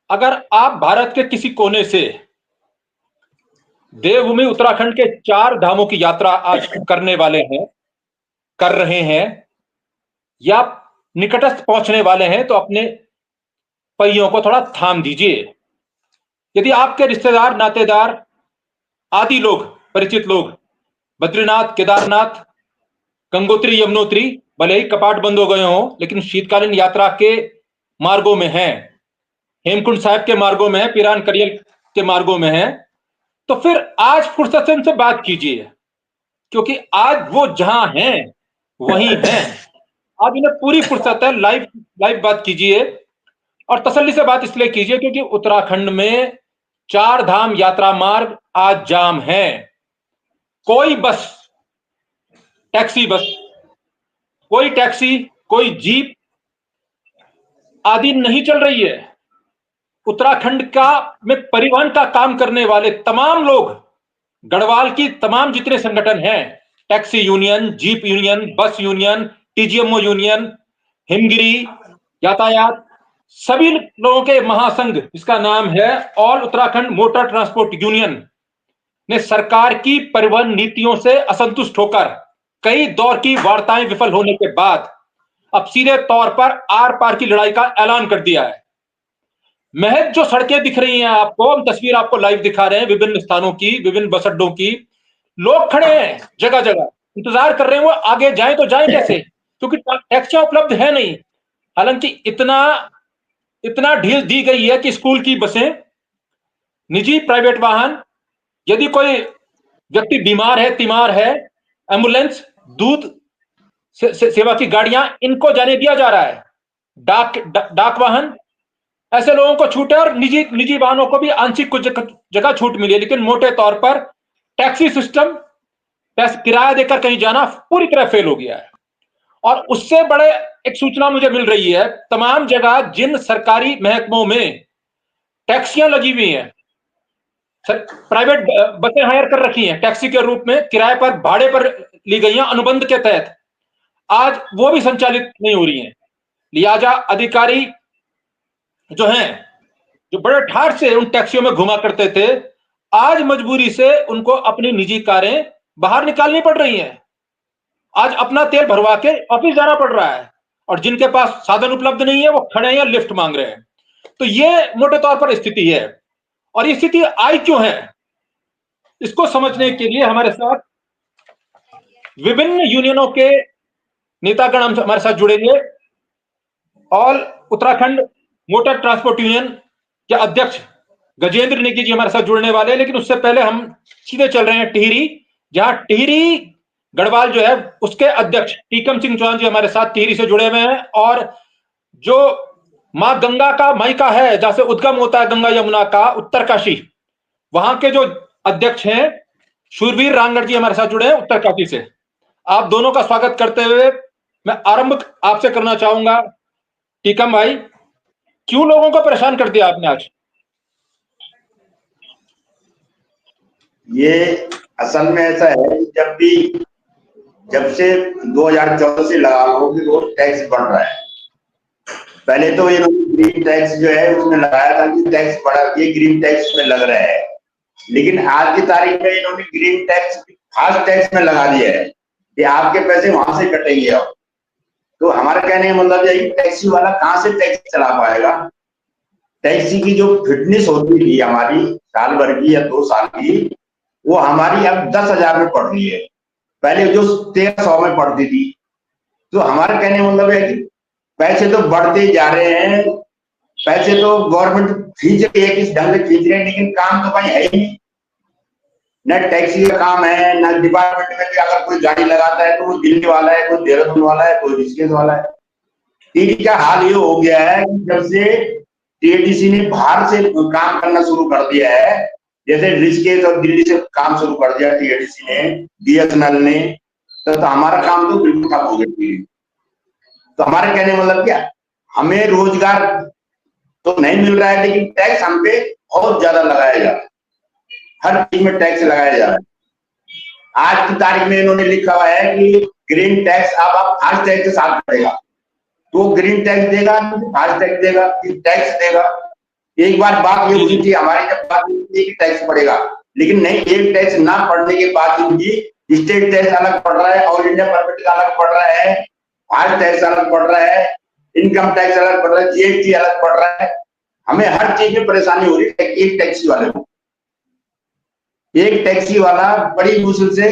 अगर आप भारत के किसी कोने से देवभूमि उत्तराखंड के 4 धामों की यात्रा आज करने वाले हैं, कर रहे हैं या निकटस्थ पहुंचने वाले हैं, तो अपने पहियों को थोड़ा थाम दीजिए। यदि आपके रिश्तेदार, नातेदार आदि लोग, परिचित लोग बद्रीनाथ, केदारनाथ, गंगोत्री, यमुनोत्री भले ही कपाट बंद हो गए हों, लेकिन शीतकालीन यात्रा के मार्गों में हैं, हेमकुंड साहिब के मार्गों में है, पिरान करियल के मार्गों में है, तो फिर आज फुर्सत से उनसे बात कीजिए, क्योंकि आज वो जहां हैं वहीं हैं। आज इन्हें पूरी फुर्सत है, लाइव बात कीजिए। और तसल्ली से बात इसलिए कीजिए क्योंकि उत्तराखंड में 4 धाम यात्रा मार्ग आज जाम है। कोई बस, टैक्सी बस, कोई टैक्सी, कोई जीप आदि नहीं चल रही है। उत्तराखंड का में परिवहन का काम करने वाले तमाम लोग, गढ़वाल की तमाम जितने संगठन हैं, taxi union, jeep union, bus union, TGMO union, Himgiri Yatayat, सभी लोगों के महासंघ, इसका नाम है all Uttarakhand motor transport union, ने सरकार की परिवहन नीतियों से असंतुष्ट होकर कई दौर की वार्ताएं विफल होने के बाद अब सीधे तौर पर आर पार की लड़ाई का ऐलान कर दिया है। महज जो सड़कें दिख रही हैं आपको, हम तस्वीर आपको लाइव दिखा रहे हैं विभिन्न स्थानों की, विभिन्न बस अड्डों की, लोग खड़े हैं जगह जगह, इंतजार कर रहे हैं वो आगे जाएं तो जाएं कैसे, क्योंकि टैक्सियां उपलब्ध है नहीं। हालांकि इतना ढील दी गई है कि स्कूल की बसें, निजी प्राइवेट वाहन, यदि कोई व्यक्ति बीमार है, तीमार है, एम्बुलेंस, दूध सेवा की गाड़ियां, इनको जाने दिया जा रहा है। डाक वाहन, ऐसे लोगों को छूट है, और निजी वाहनों को भी आंशिक कुछ जगह छूट मिली है, लेकिन मोटे तौर पर टैक्सी सिस्टम, किराया देकर कहीं जाना पूरी तरह फेल हो गया है। और उससे बड़े एक सूचना मुझे मिल रही है, तमाम जगह जिन सरकारी महकमों में टैक्सियां लगी हुई हैं, प्राइवेट बसें हायर कर रखी हैं, टैक्सी के रूप में किराए पर, भाड़े पर ली गई हैं अनुबंध के तहत, आज वो भी संचालित नहीं हो रही हैं। लिहाजा अधिकारी जो हैं, जो बड़े ठाठ से उन टैक्सियों में घुमा करते थे, आज मजबूरी से उनको अपनी निजी कारें बाहर निकालनी पड़ रही हैं। आज अपना तेल भरवा के ऑफिस जाना पड़ रहा है, और जिनके पास साधन उपलब्ध नहीं है वो खड़े हैं या लिफ्ट मांग रहे हैं। तो ये मोटे तौर पर स्थिति है। और ये स्थिति आई क्यों है, इसको समझने के लिए हमारे साथ विभिन्न यूनियनों के नेतागण हमारे साथ जुड़ेंगे। All Uttarakhand motor transport union के अध्यक्ष गजेंद्र नेगी जी हमारे साथ जुड़ने वाले हैं, लेकिन उससे पहले हम सीधे चल रहे हैं टिहरी, जहां टिहरी गढ़वाल जो है उसके अध्यक्ष टीकम सिंह चौहान जी हमारे साथ टिहरी से जुड़े हुए हैं। और जो मां गंगा का मायका है, जहां से उद्गम होता है गंगा यमुना का, उत्तरकाशी, वहां के जो अध्यक्ष हैं शूरवीर रांगड़ जी हमारे साथ जुड़े हैं उत्तरकाशी से। आप दोनों का स्वागत करते हुए मैं आरंभ आपसे करना चाहूंगा। टीकम भाई, क्यों लोगों को परेशान कर दिया आपने आज? ये असल में ऐसा है कि जब से 2014 से लगा लो कि रोज टैक्स बढ़ रहा है। पहले तो ये ग्रीन टैक्स जो है उसमें लगाया था कि टैक्स बढ़ा, ये ग्रीन टैक्स में लग रहा है, लेकिन आज की तारीख में इन्होंने ग्रीन टैक्स फास्ट टैक्स में लगा दिया है कि आपके पैसे वहां से कटेंगे। अब तो हमारा कहने का मतलब यही, टैक्सी वाला कहाँ से टैक्सी चला पाएगा? टैक्सी की जो फिटनेस होती थी हमारी साल भर की या 2 साल की, वो हमारी अब 10,000 में पड़ रही है, पहले जो 1300 में पड़ती थी। तो हमारा कहने का मतलब है कि पैसे तो बढ़ते जा रहे हैं, पैसे तो गवर्नमेंट खींच रही है, किस ढंग से खींच रहे हैं, लेकिन काम तो भाई है ही नहीं। न टैक्सी का काम है, न डिपार्टमेंट में भी अगर कोई गाड़ी लगाता है तो वो दिल्ली वाला है, कोई देहरादून वाला है, कोई ऋषिकेश वाला है। टीडी का हाल ये हो गया है कि जब से टीएडीसी ने बाहर से काम करना शुरू कर दिया है, जैसे ऋषिकेश और दिल्ली से काम शुरू कर दिया टीएडीसी ने, बीएसएनएल ने, तो हमारा काम तो बिल्कुल ठप हो गया। तो हमारे कहने मतलब क्या, हमें रोजगार तो नहीं मिल रहा है, लेकिन टैक्स हम पे बहुत ज्यादा लगाया जा रहा है, हर चीज में टैक्स लगाया जा रहा है। आज की तारीख में इन्होंने लिखा हुआ है कि ग्रीन टैक्स अब आप फास्ट टैक्स के साथ पड़ेगा, तो ग्रीन टैक्स देगा, फास्ट टैक्स देगा, टैक्स देगा। एक बार बात ये हुई थी हमारी, जब बात हुई थी कि टैक्स पड़ेगा, लेकिन नहीं, एक टैक्स ना पड़ने के बाद भी स्टेट टैक्स अलग पड़ रहा है, ऑल इंडिया परमिट का अलग पड़ रहा है, फास्ट टैक्स अलग पड़ रहा है, इनकम टैक्स अलग पड़ रहा है, जीएसटी अलग पड़ रहा है। हमें हर चीज में परेशानी हो रही है। एक टैक्सी वाले को, एक टैक्सी वाला बड़ी मुश्किल से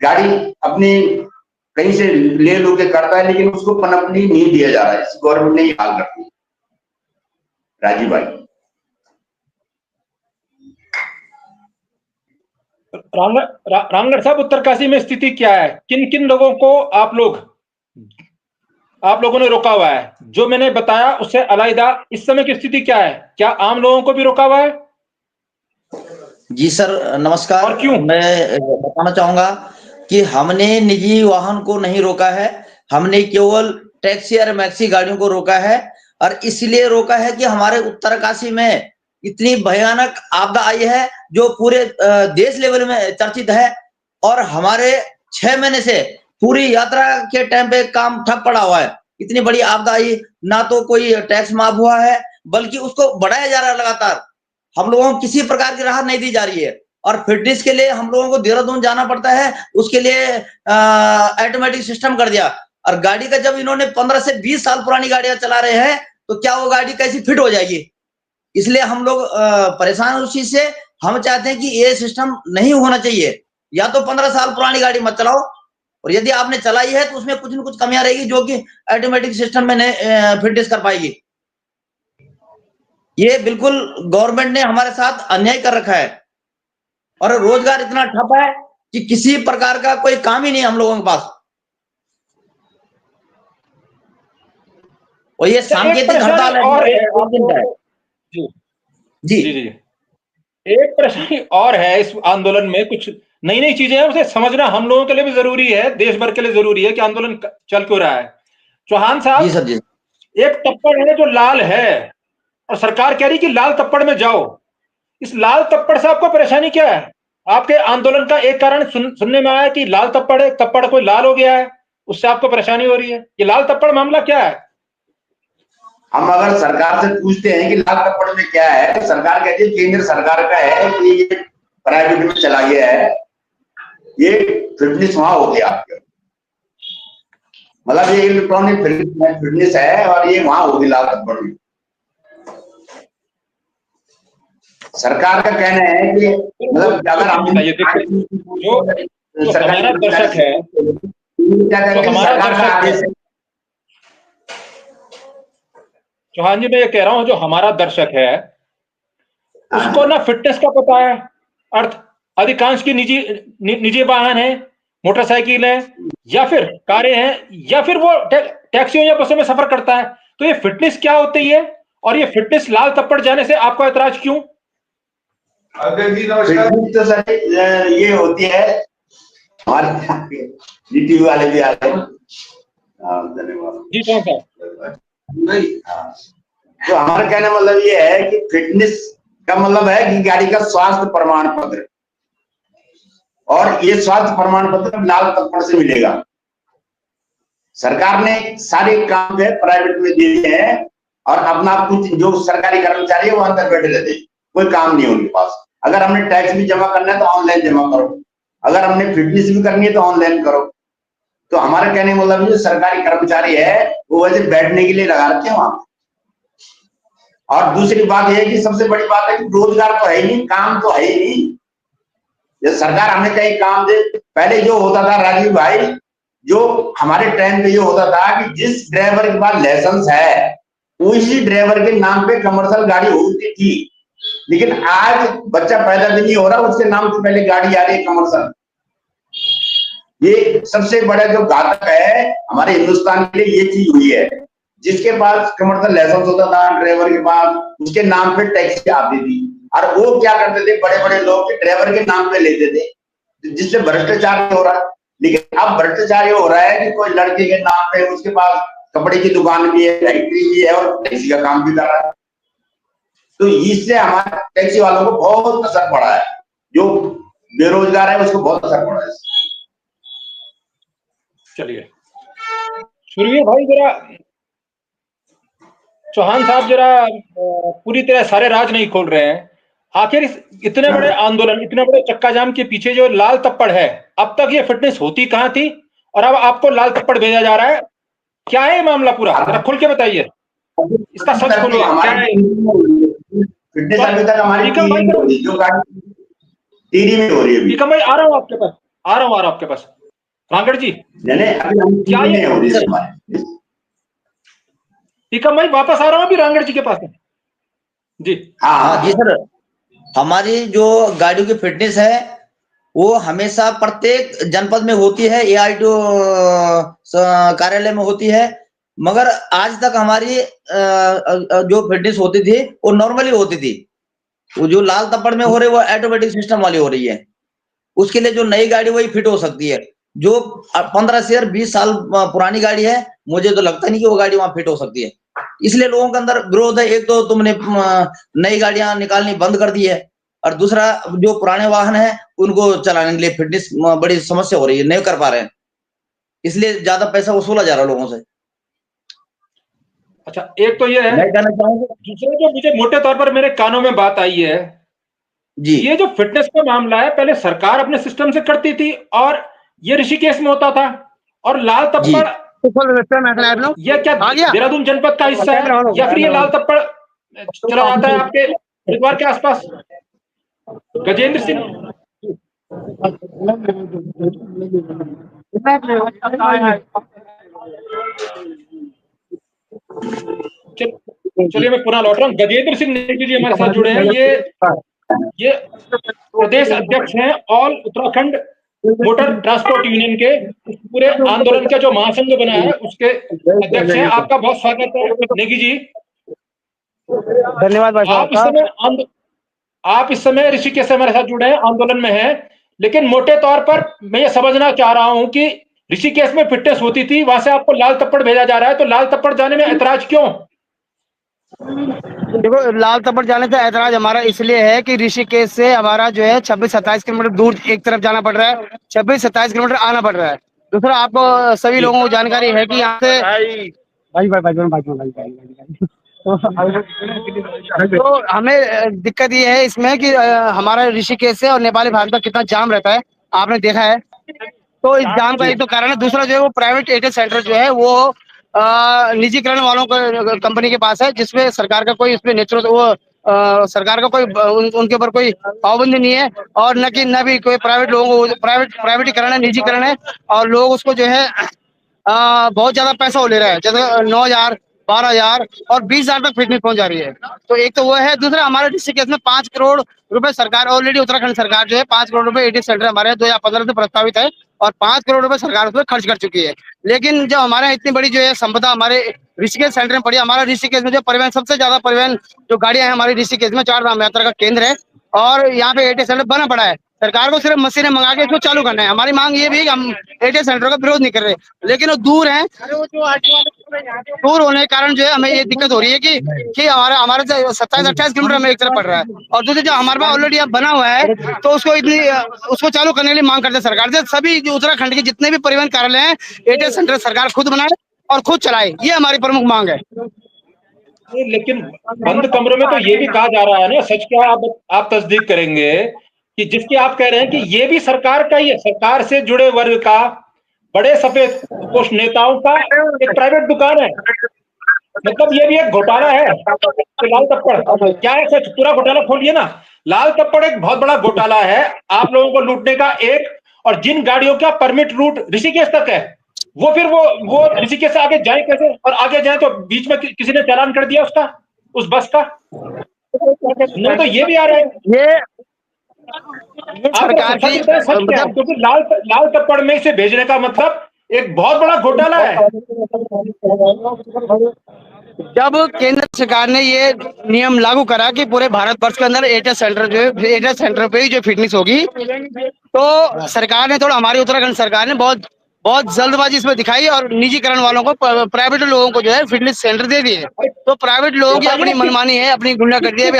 गाड़ी अपनी कहीं से ले लो के करता है, लेकिन उसको पनपनी नहीं दिया जा रहा है। इस गवर्नमेंट ने ये हाल रखी। राजीव भाई, रामगढ़ साहब, उत्तरकाशी में स्थिति क्या है? किन किन लोगों को आप लोगों ने रोका हुआ है? जो मैंने बताया उससे अलग इस समय की स्थिति क्या है? क्या आम लोगों को भी रोका हुआ है? जी सर, नमस्कार। और क्यों? मैं बताना चाहूंगा कि हमने निजी वाहन को नहीं रोका है, हमने केवल टैक्सी और मैक्सी गाड़ियों को रोका है। और इसलिए रोका है कि हमारे उत्तरकाशी में इतनी भयानक आपदा आई है जो पूरे देश लेवल में चर्चित है, और हमारे 6 महीने से पूरी यात्रा के टाइम पे काम ठप पड़ा हुआ है। इतनी बड़ी आपदा आई, ना तो कोई टैक्स माफ हुआ है, बल्कि उसको बढ़ाया जा रहा है लगातार। हम लोगों को किसी प्रकार की राहत नहीं दी जा रही है। और फिटनेस के लिए हम लोगों को देहरादून जाना पड़ता है, उसके लिए ऑटोमेटिक सिस्टम कर दिया। और गाड़ी का जब इन्होंने 15 से 20 साल पुरानी गाड़ियां चला रहे हैं, तो क्या वो गाड़ी कैसी फिट हो जाएगी? इसलिए हम लोग परेशान उस चीज से। हम चाहते हैं कि ये सिस्टम नहीं होना चाहिए। या तो 15 साल पुरानी गाड़ी मत चलाओ, और यदि आपने चलाई है तो उसमें कुछ न कुछ कमियां रहेगी जो कि ऑटोमेटिक सिस्टम में फिटनेस कर पाएगी। ये बिल्कुल गवर्नमेंट ने हमारे साथ अन्याय कर रखा है, और रोजगार इतना ठप है कि किसी प्रकार का कोई काम ही नहीं है हम लोगों के पास। और ये सांकेतिक हड़ताल है और जी जी जी जी, एक प्रश्न और है। इस आंदोलन में कुछ नई नई चीजें हैं, उसे समझना हम लोगों के लिए भी जरूरी है, देश भर के लिए जरूरी है कि आंदोलन चल क्यों रहा है। चौहान साहब जी सर जी, एक तप्पड़ है जो लाल है, और सरकार कह रही कि लाल तप्पड़ में जाओ। इस लाल तप्पड़ से आपको परेशानी क्या है? आपके आंदोलन का एक कारण सुनने में आया कि लाल तप्पड़ है, तप्पड़ कोई लाल हो गया है, उससे आपको परेशानी हो रही है। ये लाल तप्पड़ मामला क्या है? हम अगर सरकार से पूछते हैं कि लाल तप्पड़ में क्या है, तो सरकार कहती है केंद्र सरकार का है कि ये प्राइवेट में चला गया है, ये फिटनेस वहां हो गया आपके, मतलब ये इलेक्ट्रॉनिक फिटनेस है और ये वहां होगी लाल तप्पड़ में। सरकार का कहना है कि मतलब अगर हम जो हमारा दर्शक है, चौहान जी, मैं ये कह रहा हूं जो हमारा दर्शक है उसको ना फिटनेस का पता है। अर्थ अधिकांश की निजी वाहन है, मोटरसाइकिल है, या फिर कारें हैं, या फिर वो टैक्सियों या बसों में सफर करता है। तो ये फिटनेस क्या होती है, और ये फिटनेस लाल तप्पड़ जाने से आपको ऐतराज क्यों? तो सर ये होती है, हमारे टीवी वाले भी आ रहे हैं। धन्यवाद जी साहब। तो हमारा कहने मतलब ये है कि फिटनेस का मतलब है कि गाड़ी का स्वास्थ्य प्रमाण पत्र, और ये स्वास्थ्य प्रमाण पत्र लाल तप्पड़ से मिलेगा। सरकार ने सारे काम जो प्राइवेट में दे दिए हैं, और अपना कुछ जो सरकारी कर्मचारी है वो अंदर बैठे रहते हैं, कोई काम नहीं है उनके पास। अगर हमने टैक्स भी जमा करना है तो ऑनलाइन जमा करो, अगर हमने फिटनेस भी करनी है तो ऑनलाइन करो। तो हमारे कहने मतलब जो सरकारी कर्मचारी है वो वैसे बैठने के लिए लगा रखे हैं वहां। और दूसरी बात यह है कि सबसे बड़ी बात है कि रोजगार तो है ही नहीं, काम तो है ही नहीं। जब सरकार हमें कहीं काम दे, पहले जो होता था राजीव भाई, जो हमारे टाइम पे ये होता था कि जिस ड्राइवर के पास लाइसेंस है उसी ड्राइवर के नाम पे कमर्शियल गाड़ी होती थी। लेकिन आज बच्चा पैदा भी नहीं हो रहा, उसके नाम से पहले गाड़ी आ रही है कमर्शियल। ये सबसे बड़ा जो घातक है हमारे हिंदुस्तान के लिए, ये चीज हुई है। जिसके पास कमर्शियल लाइसेंस होता था ड्राइवर के पास, उसके नाम पे टैक्सी आती थी, और वो क्या करते थे, बड़े बड़े लोग ड्राइवर के नाम पे लेते थे, जिससे भ्रष्टाचार हो रहा है। लेकिन अब भ्रष्टाचार ये हो रहा है कि कोई लड़के के नाम पे उसके पास कपड़े की दुकान भी है, फैक्ट्री भी है और टैक्सी का काम भी कर रहा है। तो इससे हमारे टैक्सी वालों को बहुत असर पड़ा है, जो बेरोजगार है उसको बहुत असर पड़ा है। चलिए सुरवीर भाई, जरा चौहान साहब जरा पूरी तरह सारे राज नहीं खोल रहे हैं। आखिर इस इतने बड़े आंदोलन, इतने बड़े चक्का जाम के पीछे जो लाल तप्पड़ है, अब तक ये फिटनेस होती कहां थी और अब आपको लाल तप्पड़ भेजा जा रहा है? क्या है मामला पूरा, जरा खुल के बताइए, इसका सच खोलिए, क्या है? फिटनेस अभी तक हमारी टीडी में हो रही है। टीकम भाई आ रहा हूँ आपके पास, आ रहा हूँ आपके पास। रांगड़ जी क्या ये हो रही है? टीकम भाई वापस आ रहा हूँ अभी रांगड़ जी के पास जी। हाँ जी सर, हमारी जो गाड़ियों की फिटनेस है वो हमेशा प्रत्येक जनपद में होती है, ARTO कार्यालय में होती है, मगर आज तक हमारी जो फिटनेस होती थी वो नॉर्मली होती थी। वो जो लाल तप्पड़ में हो रही है वो ऑटोमेटिक सिस्टम वाली हो रही है। उसके लिए जो नई गाड़ी वही फिट हो सकती है। जो 15 से 20 साल पुरानी गाड़ी है, मुझे तो लगता नहीं कि वो गाड़ी वहां फिट हो सकती है। इसलिए लोगों के अंदर विरोध है। एक तो तुमने नई गाड़ियां निकालनी बंद कर दी है, और दूसरा जो पुराने वाहन है उनको चलाने के लिए फिटनेस बड़ी समस्या हो रही है, नहीं कर पा रहे हैं, इसलिए ज्यादा पैसा वसूला जा रहा है लोगों से। अच्छा, एक तो ये है, मैं कहना चाहूंगा, दूसरा जो मुझे मोटे तौर पर मेरे कानों में बात आई है जी, ये जो फिटनेस का मामला है, पहले सरकार अपने सिस्टम से करती थी और ये ऋषिकेश में होता था, और लाल तप्पड़ ये क्या देहरादून जनपद का हिस्सा है या फिर ये लाल तप्पड़ चला जाता है आपके हरिद्वार के आसपास? गजेंद्र सिंह चलिए मैं पुनः लौट रहा हूँ। गजेंद्र सिंह नेगी जी हमारे साथ जुड़े हैं। ये प्रदेश अध्यक्ष हैं all Uttarakhand motor transport union के, पूरे आंदोलन का जो महासंघ बना है उसके अध्यक्ष हैं। आपका बहुत स्वागत है नेगी जी। धन्यवाद भाई। आप इस समय ऋषिकेश से हमारे साथ जुड़े हैं, आंदोलन में हैं, लेकिन मोटे तौर पर मैं ये समझना चाह रहा हूं कि ऋषिकेश में फिटनेस होती थी, वहां से आपको लाल तप्पड़ भेजा जा रहा है, तो लाल तप्पड़ जाने में ऐतराज क्यों? देखो, लाल तप्पड़ जाने से ऐतराज हमारा इसलिए है कि ऋषिकेश से हमारा जो है 26-27 किलोमीटर दूर एक तरफ जाना पड़ रहा है, 26-27 किलोमीटर आना पड़ रहा है। दूसरा, आपको सभी लोगों को जानकारी है कि यहाँ से तो हमें दिक्कत ये है इसमें कि हमारा ऋषिकेश से और नेपाली भारत का कितना जाम रहता है, आपने देखा है। तो इस जाम का एक तो कारण है। दूसरा जो है वो प्राइवेट एटीएम सेंटर जो है वो निजीकरण वालों को कंपनी के पास है, जिसमें सरकार का कोई इसमें नेतृत्व सरकार का कोई उनके ऊपर कोई पाबंदी नहीं है, और न भी कोई प्राइवेट लोगों को प्राइवेटीकरण है, निजीकरण है, और लोग उसको जो है बहुत ज्यादा पैसा वो ले रहा है, जैसे 9,000, 12,000 और 20,000 तक फिटनेस पहुंच जा रही है। तो एक तो वो है। दूसरा, हमारे ऋषिकेश में 5 करोड़ रुपए सरकार ऑलरेडी, उत्तराखंड सरकार जो है 5 करोड़ रुपए एटीएम सेंटर हमारे 2015 से प्रस्तावित है और 5 करोड़ रुपए सरकार उसमें खर्च कर चुकी है। लेकिन जब हमारे इतनी बड़ी जो है संपदा हमारे ऋषिकेश सेंटर में पड़ी, हमारा ऋषिकेश में जो परिवहन सबसे ज्यादा परिवहन जो गाड़ियां हैं हमारे ऋषिकेश में, 4 धाम यात्रा का केंद्र है, और यहाँ पे एटीएम सेंटर बना पड़ा है। सरकार को सिर्फ मशीनें मंगा के इसको चालू करना है। हमारी मांग ये भी है कि हम एटीएम सेंटर का विरोध नहीं कर रहे, लेकिन वो दूर है। दूर होने के कारण जो है हमें ये दिक्कत हो रही है कि हमारे 27-28 किलोमीटर हमें एक तरफ पड़ रहा है, और दूसरी जो हमारे पास ऑलरेडी अब बना हुआ है, तो उसको चालू करने के लिए मांग करते हैं सरकार से। सभी जो उत्तराखंड के जितने भी परिवहन कार्यालय हैं, एटीएम सेंटर सरकार खुद बनाए और खुद चलाए, ये हमारी प्रमुख मांग है। लेकिन बंद कमरों में तो ये भी कहा जा रहा है ना, सच क्या आप तस्दीक करेंगे कि जिसकी आप कह रहे हैं कि ये भी सरकार का ही है, सरकार से जुड़े वर्ग का, बड़े सफेद पोस्ट नेताओं का एक प्राइवेट दुकान है, मतलब ये भी एक घोटाला है। लाल तप्पड़ क्या है? सच पूरा घोटाला खोलिए ना। लाल तप्पड़ एक बहुत बड़ा घोटाला है, आप लोगों को लूटने का एक, और जिन गाड़ियों का परमिट रूट ऋषिकेश तक है, वो फिर वो ऋषिकेश से आगे जाए कैसे? और आगे जाए तो बीच में किसी ने चालान कर दिया उसका, उस बस का, नहीं तो ये भी आ रहा है। ये सरकार की, क्योंकि लाल तप्पड़ में इसे भेजने का मतलब एक बहुत बड़ा घोटाला है। जब केंद्र सरकार ने ये नियम लागू करा कि पूरे भारत वर्ष के अंदर एटीएस सेंटर जो है, एटीएस सेंटर पे ही जो फिटनेस होगी, तो सरकार ने थोड़ा, हमारी उत्तराखंड सरकार ने बहुत बहुत जल्दबाजी इसमें दिखाई और निजीकरण वालों को, प्राइवेट लोगों को जो है फिटनेस सेंटर दे दिए। तो प्राइवेट लोगों की अपनी मनमानी है, अपनी गुंडागर्दी है।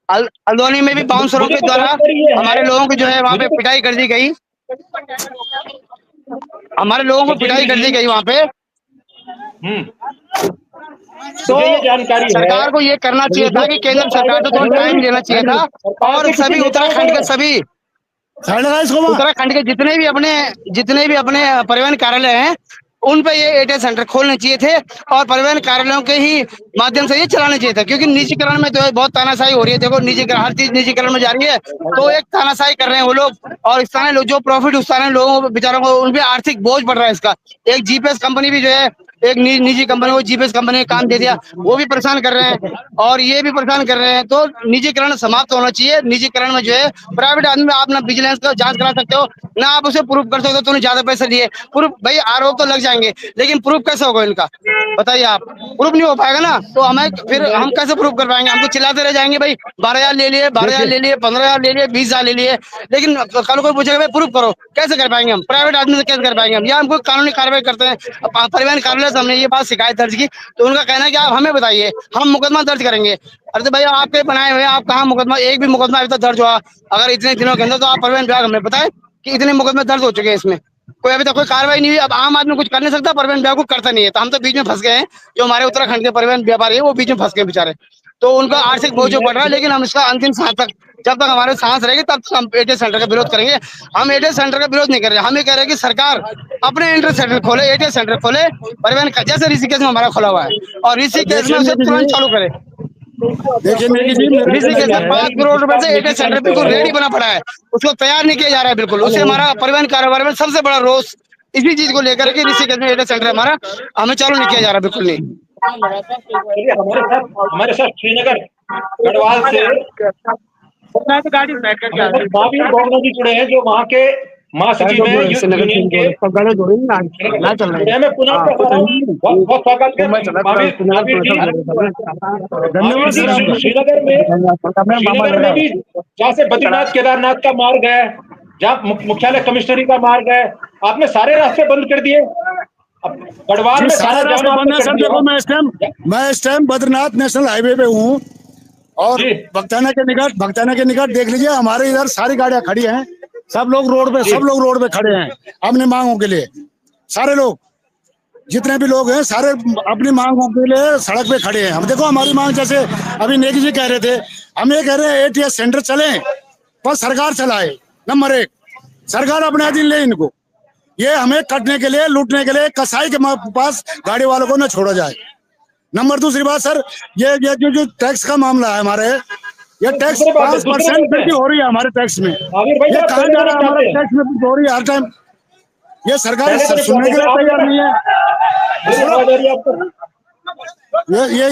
हल्द्वानी में भी बाउंसरों के द्वारा हमारे लोगों की जो है वहाँ पे पिटाई कर दी गई, हमारे लोगों को पिटाई कर दी गई वहाँ पे। तो सरकार को ये करना चाहिए था कि केंद्र सरकार को थोड़ा टाइम देना चाहिए था और सभी उत्तराखंड के जितने भी अपने परिवहन कार्यालय हैं उन पे ये एटीएस सेंटर खोलने चाहिए थे और परिवहन कार्यालयों के ही माध्यम से ये चलाने चाहिए था, क्योंकि निजीकरण में जो है बहुत तानाशाही हो रही है। देखो, निजीकरण, हर चीज निजीकरण में जा रही है, तो एक तानाशाही कर रहे हैं वो लोग, और स्थानीय लोग जो प्रॉफिट, स्थानीय लोगों बेचारों को उन पे आर्थिक बोझ पड़ रहा है इसका। एक जीपीएस कंपनी भी जो है, एक निजी कंपनी, वो जीपीएस कंपनी ने काम दे दिया, वो भी परेशान कर रहे हैं और ये भी परेशान कर रहे हैं। तो निजीकरण समाप्त होना चाहिए। निजीकरण में जो है प्राइवेट आदमी, आप ना विजिलेंस का जांच करा सकते हो, ना आप उसे प्रूफ कर सकते हो तूने ज्यादा पैसे लिए। प्रूफ भाई, आरोप तो लग जाएंगे, लेकिन प्रूफ कैसे होगा इनका, बताइए आप? प्रूफ नहीं हो पाएगा ना, तो हमें फिर हम कैसे प्रूफ कर पाएंगे? हम तो चिल्लाते रह जाएंगे, भाई 12,000 ले लिए, 12,000 ले लिए, 15,000 ले लिए, 20,000 ले लिए, लेकिन कल कोई पूछेगा भाई प्रूफ करो, कैसे कर पाएंगे हम? प्राइवेट आदमी से कैसे कर पाएंगे हम? या हमको कानूनी कार्रवाई करते हैं। परिवहन कार्यालय से हमने ये बात शिकायत दर्ज की, तो उनका कहना है कि आप हमें बताइए, हम मुकदमा दर्ज करेंगे। अरे भैया, आपके बनाए हुए, आप कहाँ मुकदमा, एक भी मुकदमा अभी तक दर्ज हुआ अगर इतने दिनों के अंदर, तो आप परिवहन विभाग हमें बताए कि इतने मुकदमे दर्ज हो चुके हैं, इसमें कोई अभी तक कोई कार्रवाई नहीं हुई। अब आम आदमी कुछ कर नहीं सकता, परिवहन विभाग को करता नहीं है, तो हम तो बीच में फंस गए हैं। जो हमारे उत्तराखंड के परिवहन व्यापारी है वो बीच में फंस गए बेचारे, तो उनका आर्थिक बोझ बढ़ रहा है। लेकिन हम इसका अंतिम सांस तक, जब तक हमारे सांस रहेगी तब तक हम एटीएस सेंटर का विरोध करेंगे। हम एटीएस सेंटर का विरोध नहीं कर रहे, हम ये कह रहे हैं कि सरकार अपने एटीएस सेंटर खोले, एटीएस सेंटर खोले परिवहन का, जैसे ऋषिकेश में हमारा खुला हुआ है, और ऋषिकेश में उसे तुरंत चालू करे। ऋषिकेश में 5 करोड़ रुपए से एटीएस सेंटर बिल्कुल रेडी बना पड़ा है, उसको तैयार नहीं किया जा रहा है बिल्कुल। उससे हमारा परिवहन कारोबार में सबसे बड़ा रोष इसी चीज को लेकर के ऋषिकेश में एटीएस सेंटर हमारा हमें चालू नहीं किया जा रहा, बिल्कुल नहीं। हमारे साथ श्रीनगर गढ़वाल से भावना जी जुड़े हैं, जो वहाँ के महासचिव हैं यूनियन के। मैं पुनः बहुत स्वागत है श्रीनगर में भी, जहाँ से बद्रीनाथ केदारनाथ का मार्ग है, जहाँ मुख्यालय कमिश्नरी का मार्ग है, आपने सारे रास्ते बंद कर दिए। गढ़वाल में सारा रास्ता बंद है सर। देखो, मैं इस टाइम बद्रीनाथ नेशनल हाईवे पे हूँ और भक्ताना के निकट देख लीजिए, हमारे इधर सारी गाड़ियां खड़ी हैं, सब लोग रोड पे खड़े हैं अपनी मांगों के लिए। सारे लोग, जितने भी लोग हैं, सारे अपनी मांगों के लिए सड़क पे खड़े हैं। हम देखो, हमारी मांग, जैसे अभी नेगी जी कह रहे थे, हम ये कह रहे हैं एटीएस सेंटर चले पर सरकार चलाए। नंबर 1, सरकार अपने अधीन ले इनको। ये हमें कटने के लिए, लूटने के लिए कसाई के पास गाड़ी वालों को न छोड़ा जाए। नंबर 2 बात सर, ये जो टैक्स का मामला है हमारे, ये टैक्स 5% वृद्धि हो रही है हमारे टैक्स में। ये कहा जा रहा है हमारे टैक्स में वृद्धि हो रही है हर टाइम। ये सरकार सुनने के लिए तैयार नहीं है।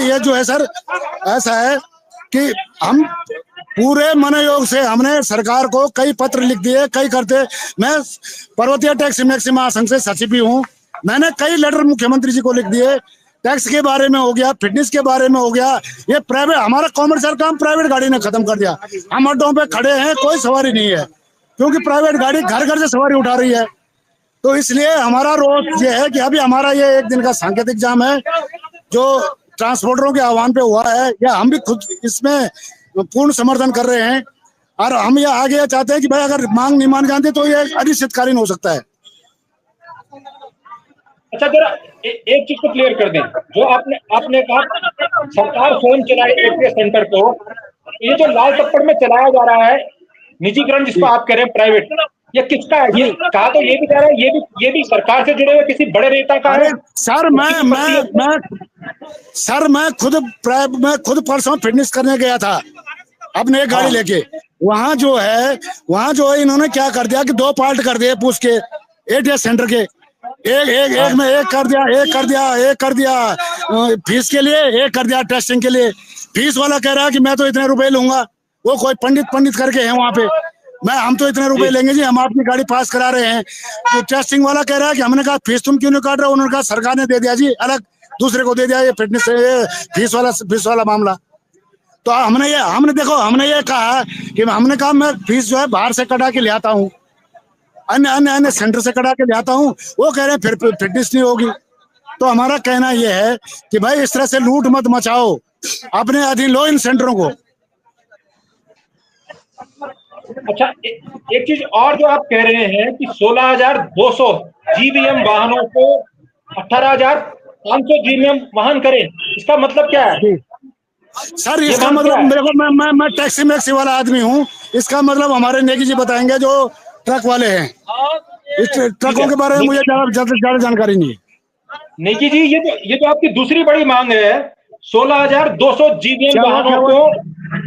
ये जो है सर, ऐसा है कि हम पूरे मनोयोग से हमने सरकार को कई पत्र लिख दिए, कई करते। मैं पर्वतीय टैक्स मैक्सी महासंघ से सचिव भी हूँ। मैंने कई लेटर मुख्यमंत्री जी को लिख दिए, टैक्स के बारे में हो गया, फिटनेस के बारे में हो गया। ये प्राइवेट, हमारा कॉमर्शियल काम प्राइवेट गाड़ी ने खत्म कर दिया। हम अड्डों पे खड़े हैं, कोई सवारी नहीं है, क्योंकि प्राइवेट गाड़ी घर घर से सवारी उठा रही है। तो इसलिए हमारा रोज ये है कि अभी हमारा ये 1 दिन का सांकेतिक जाम है, जो ट्रांसपोर्टरों के आह्वान पे हुआ है, या हम भी खुद इसमें पूर्ण समर्थन कर रहे हैं। और हम ये आगे चाहते हैं कि भाई अगर मांग नहीं मान जाती तो ये अनिश्चितकालीन हो सकता है। अच्छा, जरा एक चीज को क्लियर कर दें, जो आपने कहा सरकार स्वयं चलाए एटीएस सेंटर को, ये जो लाल टप्पड़ में चलाया जा रहा है निजीकरण, जिसको आप कह रहे हैं प्राइवेट, ये किसका है? ये कहा तो ये भी कह रहा है, ये भी सरकार से जुड़े हुए किसी बड़े नेता का है। सर मैं खुद परसों फिटनेस करने गया था अपने एक गाड़ी लेके। वहाँ जो है इन्होंने क्या कर दिया कि 2 पार्ट कर दिए पूछ के एटीएस सेंटर के। एक में एक कर दिया फीस के लिए, एक कर दिया टेस्टिंग के लिए। फीस वाला कह रहा है कि मैं तो इतने रुपए लूंगा, वो कोई पंडित करके है वहाँ पे, हम तो इतने रुपए लेंगे जी, हम आपकी गाड़ी पास करा रहे हैं। तो टेस्टिंग वाला कह रहा है कि हमने कहा फीस तुम क्यों नहीं काट रहे हो? उन्होंने कहा सरकार ने दे दिया जी, अलग दूसरे को दे दिया, ये फिटनेस फीस वाला मामला। तो हमने ये कहा कि हमने कहा मैं फीस जो है बाहर से कटा के ले आता हूँ, अन्य सेंटर से कटा के ले आता हूँ। वो कह रहे हैं फिर फिटनेस नहीं होगी। तो हमारा कहना ये है कि भाई इस तरह से लूट मत मचाओ, अपने अधीन लो इन सेंटरों को। अच्छा, एक चीज और जो आप कह रहे हैं कि 16,200 जीवीएम वाहनों को 18,500 जीवीएम वाहन करें, इसका मतलब क्या है सर? इसका मतलब देखो, मैं टैक्सी मैक्सी वाला आदमी हूँ, इसका मतलब हमारे नेगी जी बताएंगे जो ट्रक वाले हैं। इस ट्रकों के बारे में मुझे ज्यादा जानकारी नहीं है। नेगी जी, ये तो आपकी दूसरी बड़ी मांग है, 16,200 जीवीएम वाहनों को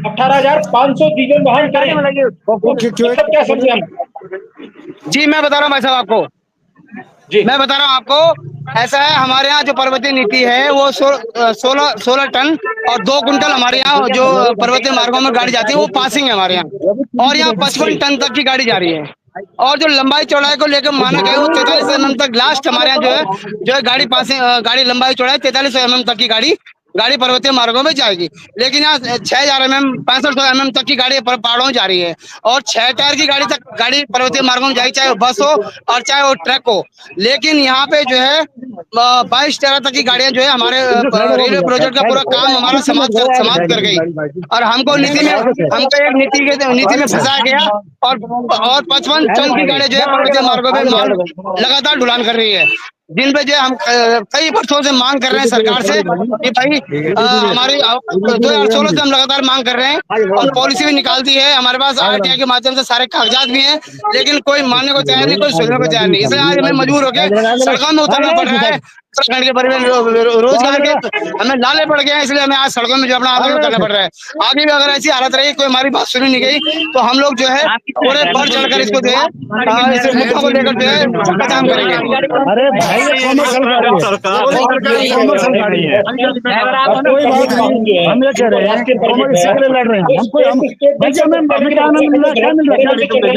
18,500 जीवीएम वाहन करें, मतलब क्या समझे हम? जी मैं बता रहा हूँ भाई साहब आपको, मैं बता रहा हूँ आपको, ऐसा है हमारे यहाँ जो पर्वतीय नीति है वो 16 टन और 2 कुंटल हमारे यहाँ जो पर्वतीय मार्गों में गाड़ी जाती है वो पासिंग है हमारे यहाँ, और यहाँ 55 टन तक की गाड़ी जा रही है। और जो लंबाई चौड़ाई को लेकर मानक है वो 43 mm तक लास्ट हमारे यहाँ जो है गाड़ी लंबाई चौड़ाई 43 mm तक की गाड़ी पर्वतीय मार्गों में जाएगी। लेकिन यहाँ 6,000 mm 6500 mm तक की गाड़ी पहाड़ों में जा रही है, और 6 टायर की गाड़ी पर्वतीय मार्गों में जाएगी, चाहे वो बस हो और चाहे वो ट्रक हो। लेकिन यहाँ पे जो है 22 टायर तक की गाड़ियां जो है हमारे रेलवे प्रोजेक्ट का पूरा काम हमारा समाप्त कर गई, और हमको एक नीति में फंसाया गया, और 55 टन की गाड़ी जो है पर्वतीय मार्गों में लगातार ढुलान कर रही है, जिन पे जो हम कई वर्षों से मांग कर रहे हैं सरकार से कि भाई हमारी 2016 से हम लगातार मांग कर रहे हैं, और पॉलिसी भी निकाल दी है, हमारे पास आरटीआई के माध्यम से सारे कागजात भी हैं, लेकिन कोई मानने को तैयार नहीं, कोई सुनने को तैयार नहीं। इसलिए आज हमें मजबूर होकर सड़कों में उतरना पड़ रहा है। उत्तराखंड के परिवहन रोजगार के हमें लाले पड़ गए हैं, इसलिए हमें आज सड़कों में जो अपना आंदोलन करना पड़ रहा है। आगे भी अगर ऐसी हालत रही, कोई हमारी बात सुनी नहीं गई, तो हम लोग जो है पूरे बढ़ चढ़कर इसको जो है इस मुद्दों को लेकर जो है काम करेंगे। अरे भाई कोई बात नहीं, हम ये कह रहे हैं इसके लड़ रहे हैं,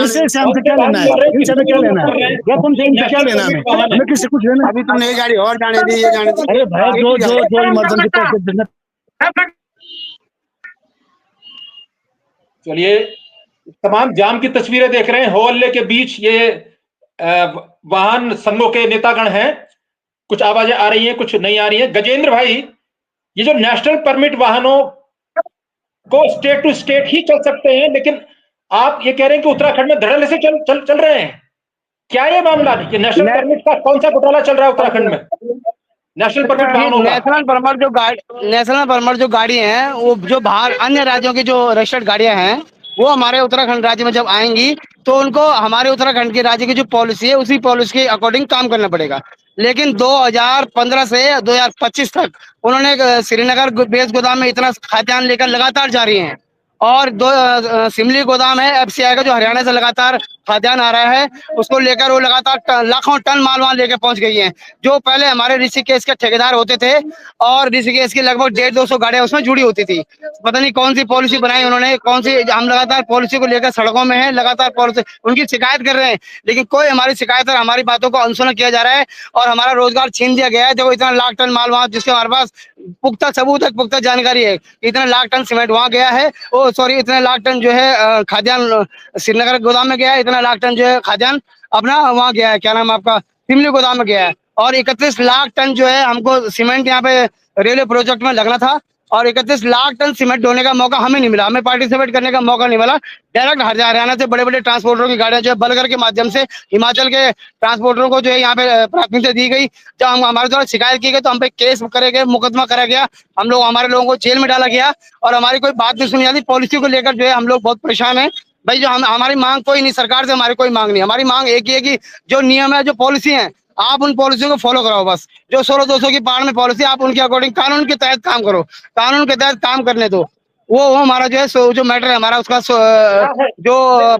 इससे हमसे क्या लेना है, इनसे क्या लेना है, या तुमसे इनसे क्या लेना है, हमें किसी कुछ लेना। अभी तो नई गाड़ी और जाने दी, ये जाने दी। अरे भाई जो इमरजेंसी। चलिए, तमाम जाम की तस्वीरें देख रहे हैं, हो हल्ले के बीच ये वाहन संघों के नेतागण हैं, कुछ आवाजें आ रही हैं, कुछ नहीं आ रही हैं। गजेंद्र भाई, ये जो नेशनल परमिट वाहनों को स्टेट टू स्टेट ही चल सकते हैं, लेकिन आप ये कह रहे हैं कि उत्तराखंड में धड़ल्ले से चल रहे हैं, क्या ये मामला? ये नेशनल परमिट का कौन सा घोटाला चल रहा है उत्तराखंड में? नेशनल परमिट वाहनों का नेशनल परमिट जो गाड़ी हैं, वो जो बाहर अन्य राज्यों की जो रजिस्टर्ड गाड़ियां हैं, वो हमारे उत्तराखंड राज्य में जब आएंगी तो उनको हमारे उत्तराखंड के राज्य की जो पॉलिसी है उसी पॉलिसी के अकॉर्डिंग काम करना पड़ेगा। लेकिन 2015 से 2025 तक उन्होंने श्रीनगर बेस गोदाम में इतना खाद्यान्न लेकर लगातार जारी हैं, और 2 सिमली गोदाम है एफसीआई का जो हरियाणा से लगातार खाद्यान्न आ रहा है, उसको लेकर वो लगातार लाखों टन माल वहां लेकर पहुंच गई हैं। जो पहले हमारे ऋषिकेश के ठेकेदार होते थे, और ऋषिकेश की लगभग 150-200 गाड़ियां उसमें जुड़ी होती थी। पता नहीं कौन सी पॉलिसी बनाई उन्होंने, कौन सी, हम लगातार पॉलिसी को लेकर सड़कों में है, लगातार पॉलिसी उनकी शिकायत कर रहे हैं, लेकिन कोई हमारी शिकायत और हमारी बातों को अनसुना किया जा रहा है, और हमारा रोजगार छीन दिया गया है। देखो, इतना लाख टन माल वहां, जिसके हमारे पास पुख्ता सबूत है, पुख्ता जानकारी है, इतना लाख टन सीमेंट वहां गया है, इतने लाख टन जो है खाद्यान्न श्रीनगर गोदाम में गया है, इतना लाख टन जो है खाद्यान्न अपना वहां गया है, क्या नाम आपका, सिमली गोदाम में गया है, और 31 लाख टन जो है हमको सीमेंट यहाँ पे रेलवे प्रोजेक्ट में लगना था, और 31 लाख टन सीमेंट ढोने का मौका हमें नहीं मिला, हमें पार्टिसिपेट करने का मौका नहीं मिला। डायरेक्ट हरियाणा से बड़े बड़े ट्रांसपोर्टरों की गाड़ियां जो है बलगर के माध्यम से हिमाचल के ट्रांसपोर्टरों को जो है यहाँ पे प्राथमिकता दी गई। जब हम हमारे द्वारा शिकायत की गई तो हम पे केस करे गए, मुकदमा करा गया, हमारे लोगों को जेल में डाला गया, और हमारी कोई बात नहीं सुनी जाती। पॉलिसी को लेकर जो है हम लोग बहुत परेशान है भाई। जो हमारी मांग कोई नहीं, सरकार से हमारी कोई मांग नहीं, हमारी मांग एक ही है कि जो नियम है, जो पॉलिसी है, आप उन पॉलिसियों को फॉलो कराओ बस। जो 16,200 की पहाड़ में पॉलिसी, आप उनके अकॉर्डिंग कानून के तहत काम करो, कानून के तहत काम करने दो। वो हमारा जो है जो मैटर है हमारा, उसका जो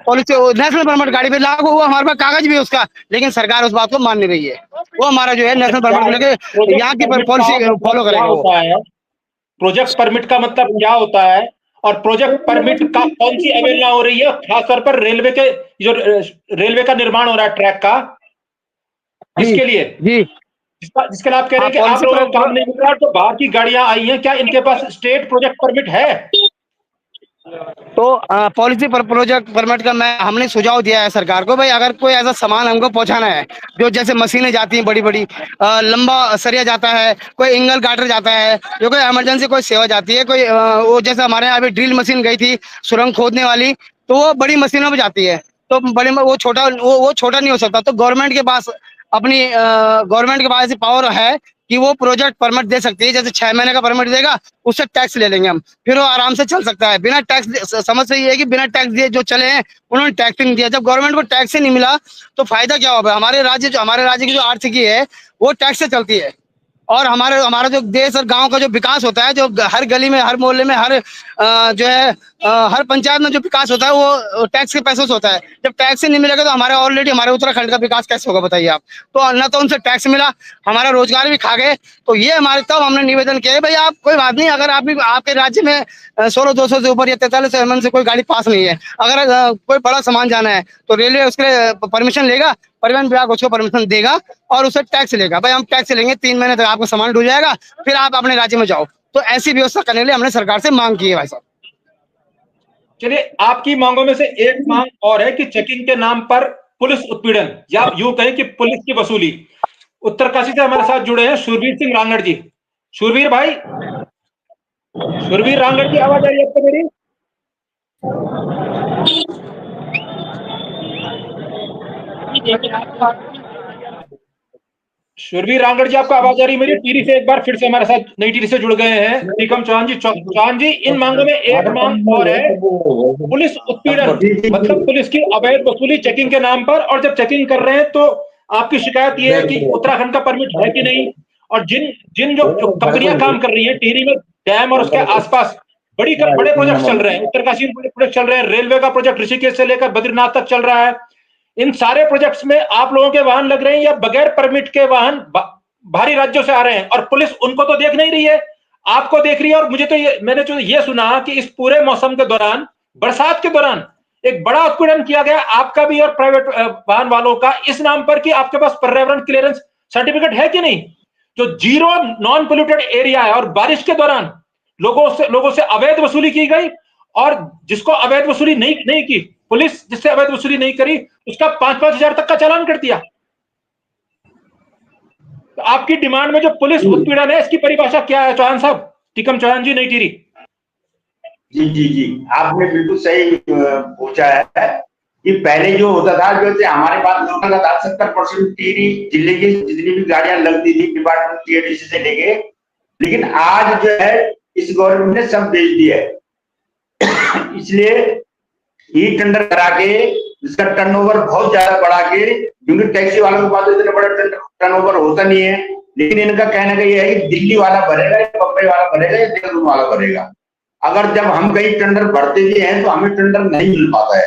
पॉलिसी नेशनल परमिट गाड़ी पे लागू हुआ, हमारे पास कागज भी है उसका, लेकिन सरकार उस बात को मान नहीं रही है। वो हमारा जो है नेशनल परमिट को लेकर यहाँ की पॉलिसी फॉलो करेगा। प्रोजेक्ट परमिट का मतलब क्या होता है, और प्रोजेक्ट परमिट का कौन सी अवहेलना हो रही है, खासतौर पर रेलवे का निर्माण हो रहा है ट्रैक का, इसके लिए जी जिसके लिए आप कह रहे हैं कि आप लोगों का काम नहीं मिल रहा, तो बाहर की गाड़ियां आई हैं, क्या इनके पास स्टेट प्रोजेक्ट परमिट है? तो पॉलिसी पर प्रोजेक्ट परमिट का हमने सुझाव दिया है सरकार को, भाई अगर कोई ऐसा सामान हमको पहुंचाना है जो जैसे मशीनें जाती हैं बड़ी बड़ी, लंबा सरिया जाता है, कोई एंगल काटर जाता है, जो कोई इमरजेंसी कोई सेवा जाती है, कोई वो जैसे हमारे यहाँ अभी ड्रिल मशीन गई थी सुरंग खोदने वाली, तो वो बड़ी मशीनों में जाती है, तो बड़े वो छोटा नहीं हो सकता। तो गवर्नमेंट के पास पावर है कि वो प्रोजेक्ट परमिट दे सकती है। जैसे 6 महीने का परमिट देगा, उससे टैक्स ले लेंगे हम, फिर वो आराम से चल सकता है बिना टैक्स। समस्या ये है कि बिना टैक्स दिए जो चले हैं उन्होंने टैक्स नहीं दिया। जब गवर्नमेंट को टैक्स ही नहीं मिला तो फायदा क्या होगा? हमारे राज्य की जो आर्थिकी है वो टैक्स से चलती है, और हमारा जो देश और गांव का जो विकास होता है, जो हर गली में, हर मोहल्ले में, हर जो है हर पंचायत में जो विकास होता है वो टैक्स के पैसों से होता है। जब टैक्स नहीं मिलेगा तो हमारे उत्तराखंड का विकास कैसे होगा बताइए आप? तो न तो उनसे टैक्स मिला, हमारा रोजगार भी खा गए। तो ये तब हमने निवेदन किया है, भाई आप कोई बात नहीं, अगर आपके राज्य में 16,200 से ऊपर या 43 mm से कोई गाड़ी पास नहीं है, अगर कोई बड़ा सामान जाना है तो रेलवे उसके लिए परमिशन लेगा, परिवहन विभाग उसको परमिशन देगा और उसे टैक्स लेगा। भाई हम टैक्स लेंगे, 3 महीने तक आपका सामान डूब जाएगा, फिर आप अपने राज्य में जाओ। तो ऐसी व्यवस्था करने के लिए हमने सरकार से मांग की है भाई साहब। चलिए, आपकी मांगों में से एक मांग और है कि चेकिंग के नाम पर पुलिस उत्पीड़न, या यूं कहें कि पुलिस की वसूली। उत्तरकाशी से हमारे साथ जुड़े हैं शूरवीर सिंह रांगड़ जी। शूरवीर भाई, शूरवीर रांगड़ जी, आवाज आ रही है आपको मेरी? शूरवीर रांगड़ जी, आपको आवाज आ रही है मेरी? टीरी से एक बार फिर से हमारे साथ नई टीरी से जुड़ गए हैं टीकम चौहान जी। चौहान जी, इन मांगों में एक मांग और है पुलिस उत्पीड़न, मतलब पुलिस की अवैध वसूली चेकिंग के नाम पर। और जब चेकिंग कर रहे हैं तो आपकी शिकायत ये है कि उत्तराखंड का परमिट है कि नहीं, और जिन जो कंपनियां काम कर रही हैं टिहरी में, डैम और उसके आसपास बड़े प्रोजेक्ट चल रहे हैं, उत्तरकाशी में बड़े प्रोजेक्ट चल रहे हैं, रेलवे का प्रोजेक्ट ऋषिकेश से लेकर बद्रीनाथ तक चल रहा है। इन सारे प्रोजेक्ट्स में आप लोगों के वाहन लग रहे हैं या बगैर परमिट के वाहन बाहरी राज्यों से आ रहे हैं, और पुलिस उनको तो देख नहीं रही है, आपको देख रही है। और मुझे तो मैंने जो ये सुना कि इस पूरे मौसम के दौरान, बरसात के दौरान, एक बड़ा उत्पीड़न किया गया आपका भी और प्राइवेट वाहन वालों का, इस नाम पर कि आपके पास पर्यावरण क्लियरेंस सर्टिफिकेट है कि नहीं, जो जीरो नॉन पोल्यूटेड एरिया है। और बारिश के दौरान लोगों से अवैध वसूली की गई, और जिसको अवैध वसूली नहीं की पुलिस, जिससे अवैध वसूली नहीं करी, उसका 5-5 हजार तक का चालान कर दिया। तो आपकी डिमांड में जो पुलिस उत्पीड़न है, इसकी परिभाषा क्या है चौहान साहब? टीकम चौहान जी, नई टिहरी। जी, आपने बिल्कुल सही पूछा है कि पहले जो होता था, जो हमारे पास जो होता था 70% टिहरी जिले की जितनी भी गाड़ियां लगती थी डिपार्टमेंट टीएडीसी से लेके, लेकिन आज जो है इस गवर्नमेंट ने सब बेच दिया है। इसलिए ई टेंडर करा के इसका टर्नओवर बहुत ज्यादा बढ़ा के, क्योंकि टैक्सी वालों के पास इतना बड़ा टर्नओवर होता नहीं है, लेकिन इनका कहना का यह है कि दिल्ली वाला भरेगा या बम्बई वाला भरेगा या देहरादून वाला भरेगा। अगर जब हम कई टेंडर भरते भी हैं तो हमें टेंडर नहीं मिल पाता है,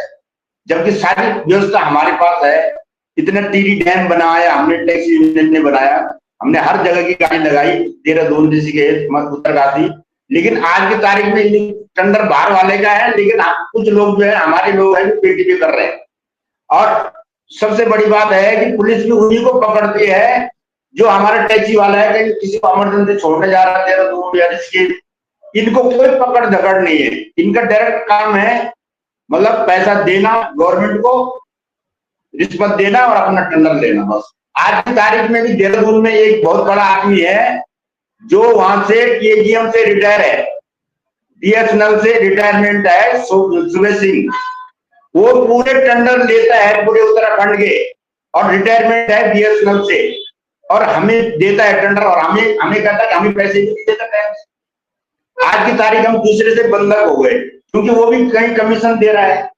जबकि सारी व्यवस्था हमारे पास है। इतना टिहरी डैम बनाया हमने, टैक्सी यूनियन ने बनाया, हमने हर जगह की गाड़ी लगाई, देहरादून ऋषिकेश उत्तरकाशी, लेकिन आज की तारीख में टेंडर बाहर वाले का है, लेकिन कुछ लोग जो है हमारे लोग हैं जो पेटी कर रहे हैं। और सबसे बड़ी बात है कि पुलिस भी उन्हीं को पकड़ती है जो हमारा टैक्सी वाला है, कहीं किसी को इमरजेंसी छोड़ने जा रहा है देहरादून या ऋषिकेश, इनको कोई पकड़ धकड़ नहीं है। इनका डायरेक्ट काम है मतलब पैसा देना गवर्नमेंट को, रिश्वत देना और अपना टेंडर लेना, बस। आज की तारीख में भी देहरादून में एक बहुत बड़ा आदमी है जो वहां से केजीएम से रिटायर है, बीएसएनएल से रिटायरमेंट है, सुबेश सिंह। वो पूरे टेंडर लेता है पूरे उत्तराखंड के, और रिटायरमेंट है बीएसएनएल से, और हमें देता है टेंडर, और हमें कहता है कि हमें पैसे नहीं देता है। आज की तारीख हम दूसरे से बंधक हो गए, क्योंकि वो भी कहीं कमीशन दे रहा है।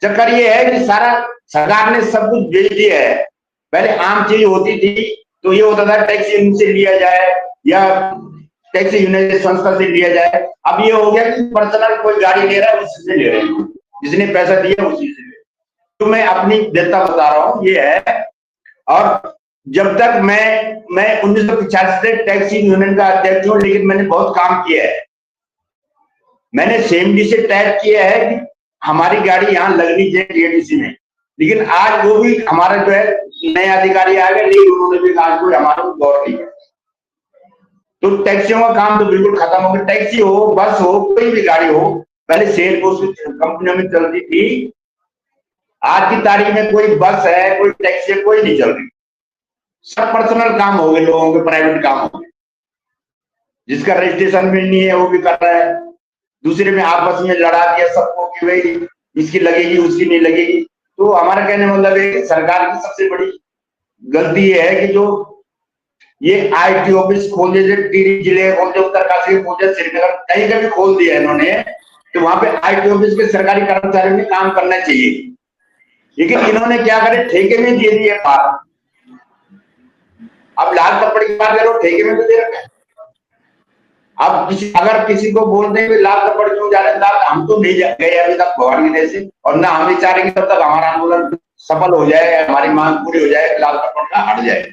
चक्कर ये है कि सारा सरकार ने सब कुछ बेच दिया है। पहले आम चीज होती थी तो ये होता था टैक्सी यूनियन से लिया जाए या टैक्सी यूनियन संस्था से लिया जाए। अब ये हो गया कि पर्सनल कोई गाड़ी ले रहा है उसी से ले रहे हैं, जिसने पैसा दिया उसी से ले। तो मैं अपनी देता बता रहा हूँ ये है। और जब तक मैं 1985 से टैक्सी यूनियन का अध्यक्ष हूँ, लेकिन मैंने बहुत काम किया है। मैंने सीएमडी से तय किया है कि हमारी गाड़ी यहाँ लगनी चाहिए टीएडीसी में, लेकिन आज वो भी हमारा जो है नए अधिकारी आ गए, लेकिन उन्होंने भी कहा कोई हमारा गौर नहीं करता। तो टैक्सियों का काम तो बिल्कुल खत्म हो गया। टैक्सी हो, बस हो, कोई भी गाड़ी हो, पहले शेयर को कंपनियों में चलती थी। आज की तारीख में कोई बस है, कोई टैक्सी है, कोई नहीं चल रही। सब पर्सनल काम हो गए लोगों के, प्राइवेट काम हो गए। जिसका रजिस्ट्रेशन भी नहीं है वो भी कर रहा है। दूसरे में आपस में लड़ा दिया सबको कि भाई इसकी लगेगी, उसकी नहीं लगेगी। तो हमारा कहने मतलब है कि सरकार की सबसे बड़ी गलती ये है कि जो ये आईटी ऑफिस खोल दिए, टिहरी जिले खोल दिए, उत्तरकाशी खोल दिया, श्रीनगर कहीं का भी खोल दिया इन्होंने, तो वहां पे आईटी ऑफिस के सरकारी कर्मचारियों ने काम करना चाहिए। लेकिन इन्होंने क्या करे, ठेके में दे दिए बात। अब लाल कपड़े की बात करो, ठेके में तो दे रखा है। अब अगर किसी को बोलते हैं लाल कपड़ क्यों जा रहे हैं, हम तो नहीं गए अभी तक भगवान की दया से, और ना हम भी चाह रहे कि तब तक हमारा आंदोलन सफल हो जाए, हमारी मांग पूरी हो जाए, लाल कपड़ का हट जाए।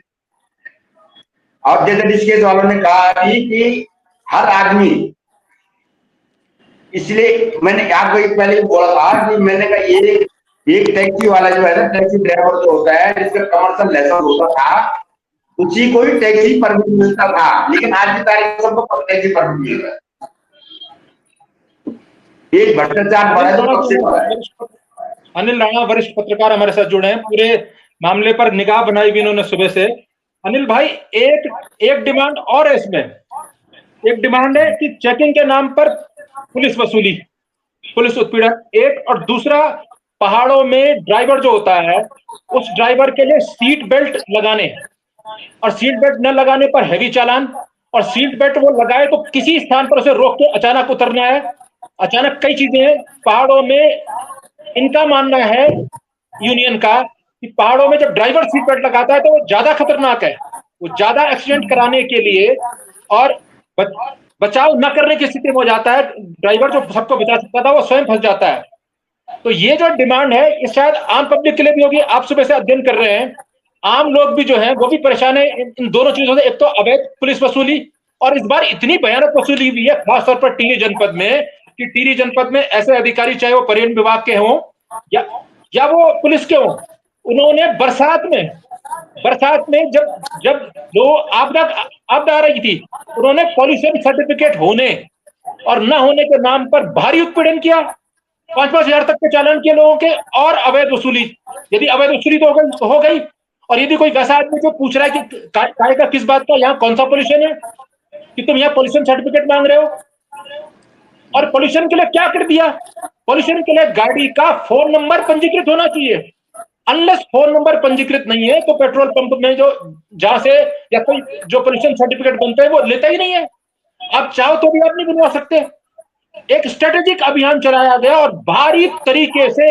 और जैसे ऋषिकेश वालों ने कहा कि हर आदमी, इसलिए मैंने आपको एक पहले बोला था कि मैंने कहा ये एक टैक्सी वाला जो है ना, टैक्सी ड्राइवर जो होता है जिसका कमर्शियल लाइसेंस होता था, उसी को ही टैक्सी परमिट मिलता था। लेकिन आज की तारीख में सबको टैक्सी परमिट मिल रहा है। एक भ्रष्टाचार बढ़ा है तो कब से बढ़ा है। अनिल राणा वरिष्ठ पत्रकार हमारे साथ जुड़े हैं, पूरे मामले पर निगाह बनाई भी इन्होंने सुबह से। अनिल भाई, एक डिमांड और है इसमें। एक डिमांड है कि चेकिंग के नाम पर पुलिस वसूली, पुलिस उत्पीड़न एक, और दूसरा पहाड़ों में ड्राइवर जो होता है उस ड्राइवर के लिए सीट बेल्ट लगाने, और सीट बेल्ट न लगाने पर हैवी चालान, और सीट बेल्ट वो लगाए तो किसी स्थान पर उसे रोक के अचानक उतरना है। अचानक कई चीजें हैं पहाड़ों में। इनका मानना है यूनियन का कि पहाड़ों में जब ड्राइवर सीट बेल्ट लगाता है तो वो ज्यादा खतरनाक है, वो ज्यादा एक्सीडेंट कराने के लिए और बचाव न करने की स्थिति में हो जाता है। ड्राइवर जो सबको बचा सकता था वो स्वयं फंस जाता है। तो ये जो डिमांड है ये शायद आम पब्लिक के लिए भी होगी। आप सुबह से अध्ययन कर रहे हैं, आम लोग भी जो हैं वो भी परेशान है इन दोनों चीजों से। एक तो अवैध पुलिस वसूली, और इस बार इतनी भयानक वसूली हुई है खासतौर पर टिहरी जनपद में, कि टिहरी जनपद में ऐसे अधिकारी चाहे वो पर्यटन विभाग के हों या वो पुलिस के हों, उन्होंने बरसात में जब जो आपदा आ रही थी, उन्होंने पॉल्यूशन सर्टिफिकेट होने और न होने के नाम पर भारी उत्पीड़न किया। 5-5 हजार तक के चालान किए लोगों के। और अवैध वसूली, यदि अवैध वसूली तो हो गई, और यदि कोई वैसा आदमी जो पूछ रहा है कि काय का किस बात का, यहाँ कौन सा पोल्यूशन है कि तुम यहाँ पोल्यूशन सर्टिफिकेट मांग रहे हो। और पोल्यूशन के लिए क्या कर दिया, पोल्यूशन के लिए गाड़ी का फोन नंबर पंजीकृत होना चाहिए। अनलेस फोन नंबर पंजीकृत नहीं है तो पेट्रोल पंप में जो जहां से या कोई जो पोल्यूशन सर्टिफिकेट बनता है वो लेता ही नहीं है। आप चाहो तो भी आप नहीं बनवा सकते। एक स्ट्रेटेजिक अभियान चलाया गया और भारी तरीके से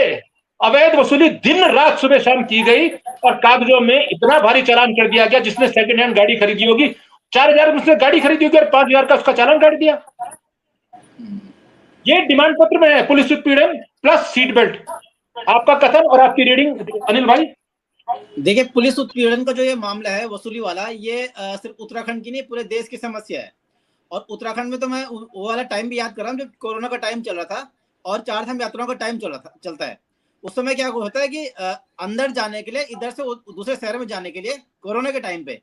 अवैध वसूली दिन रात सुबह शाम की गई, और कागजों में इतना भारी चालान कर दिया गया। जिसने सेकंड हैंड गाड़ी खरीदी होगी, 4,000 में उसने गाड़ी खरीदी होगी और 5,000 का उसका चालान काट दिया। ये डिमांड पत्र में है, पुलिस उत्पीड़न प्लस सीट बेल्ट। आपका कथन और आपकी रीडिंग अनिल भाई। देखिए, पुलिस उत्पीड़न का जो ये मामला है वसूली वाला, ये सिर्फ उत्तराखंड की नहीं पूरे देश की समस्या है। और उत्तराखंड में तो मैं वो वाला टाइम भी याद कर रहा हूँ जब कोरोना का टाइम चल रहा था और चारधाम यात्राओं का टाइम चलता है। उस समय क्या होता है कि अंदर जाने के लिए, इधर से दूसरे शहर में जाने के लिए कोरोना के टाइम पे